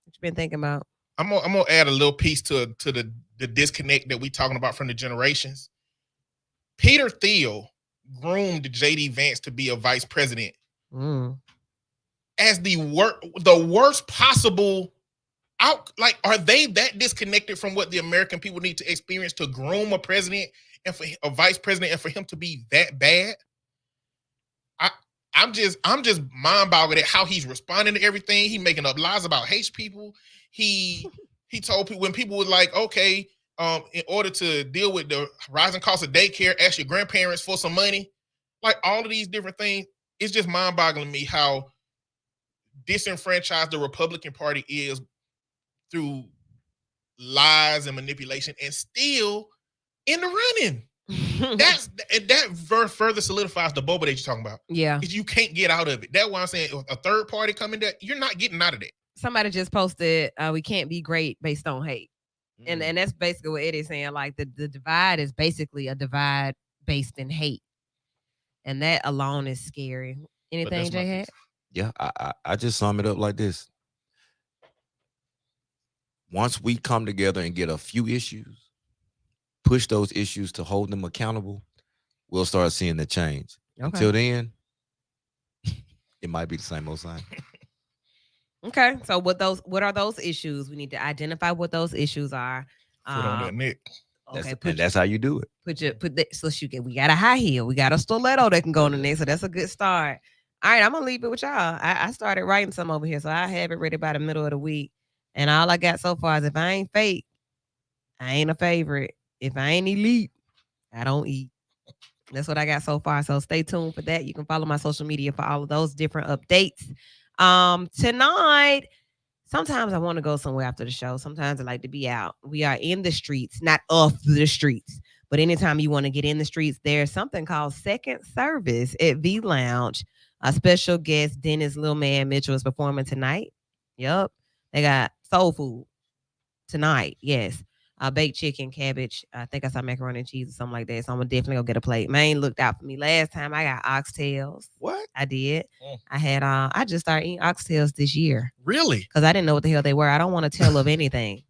A: What you been thinking about?
B: I'm gonna add a little piece to the disconnect that we talking about from the generations. Peter Thiel groomed J.D. Vance to be a vice president as the worst possible out. Like, are they that disconnected from what the American people need to experience to groom a president and for a vice president and for him to be that bad? I'm just mind boggled at how he's responding to everything. He making up lies about hate people. He told people, when people were like, okay, in order to deal with the rising cost of daycare, ask your grandparents for some money. Like, all of these different things. It's just mind boggling to me how disenfranchised the Republican Party is through lies and manipulation, and still in the running. That further solidifies the boba that you're talking about.
A: Yeah.
B: Is you can't get out of it. That's why I'm saying a third party coming there, you're not getting out of that.
A: Somebody just posted, we can't be great based on hate. And that's basically what Eddie's saying. Like, the divide is basically a divide based in hate. And that alone is scary. Anything, JHatt?
C: Yeah, I just sum it up like this. Once we come together and get a few issues, push those issues to hold them accountable, we'll start seeing the change. Okay. Until then, it might be the same old sign.
A: Okay, so what are those issues? We need to identify what those issues are.
B: Put on that neck.
A: Okay,
C: that's how you do it.
A: We got a high heel, we got a stiletto that can go on the neck, so that's a good start. All right, I'm gonna leave it with y'all. I started writing some over here, so I have it ready by the middle of the week. And all I got so far is, if I ain't fake, I ain't a favorite. If I ain't elite, I don't eat. That's what I got so far. So stay tuned for that. You can follow my social media for all of those different updates. Tonight, sometimes I want to go somewhere after the show. Sometimes I like to be out. We are in the streets, not off the streets. But anytime you want to get in the streets, there's something called Second Service at V Lounge. A special guest, Dennis Lil Man Mitchell, is performing tonight. Yep. They got soul food tonight. Yes. Baked chicken, cabbage. I think I saw macaroni and cheese or something like that. So I'm gonna definitely go get a plate. Man looked out for me. Last time I got oxtails.
B: What?
A: I did. I had I just started eating oxtails this year.
B: Really?
A: Because I didn't know what the hell they were. I don't want to tell of anything.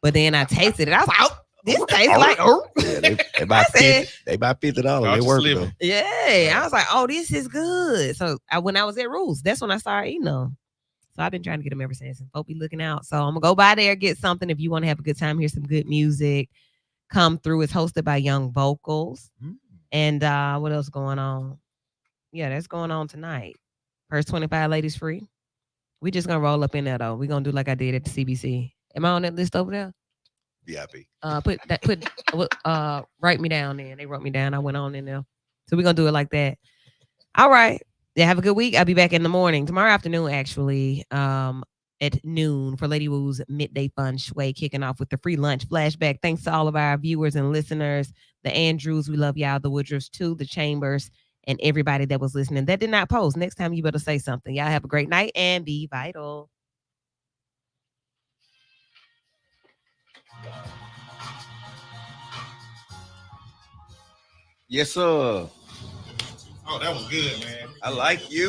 A: But then I tasted it. I was like, oh, this tastes like
C: Yeah, they about $50. They about $50. They work though.
A: Yeah. I was like, oh, this is good. So when I was at Rules, that's when I started eating them. So I've been trying to get them ever since. And folk be looking out. So I'm going to go by there, get something. If you want to have a good time, hear some good music, come through. It's hosted by Young Vocals. And what else going on? Yeah, that's going on tonight. First 25 ladies free. We just going to roll up in there, though. We're going to do like I did at the CBC. Am I on that list over there?
C: VIP.
A: Write me down there. They wrote me down. I went on in there. So we're going to do it like that. All right. Yeah, have a good week. I'll be back in the morning. Tomorrow afternoon, actually, at noon for Lady Woo's Midday Fun Shui, kicking off with the free lunch flashback. Thanks to all of our viewers and listeners, the Andrews, we love y'all, the Woodruffs too, the Chambers, and everybody that was listening that did not post. Next time, you better say something. Y'all have a great night and be vital.
C: Yes, sir.
B: Oh, that was good, man.
C: I like you.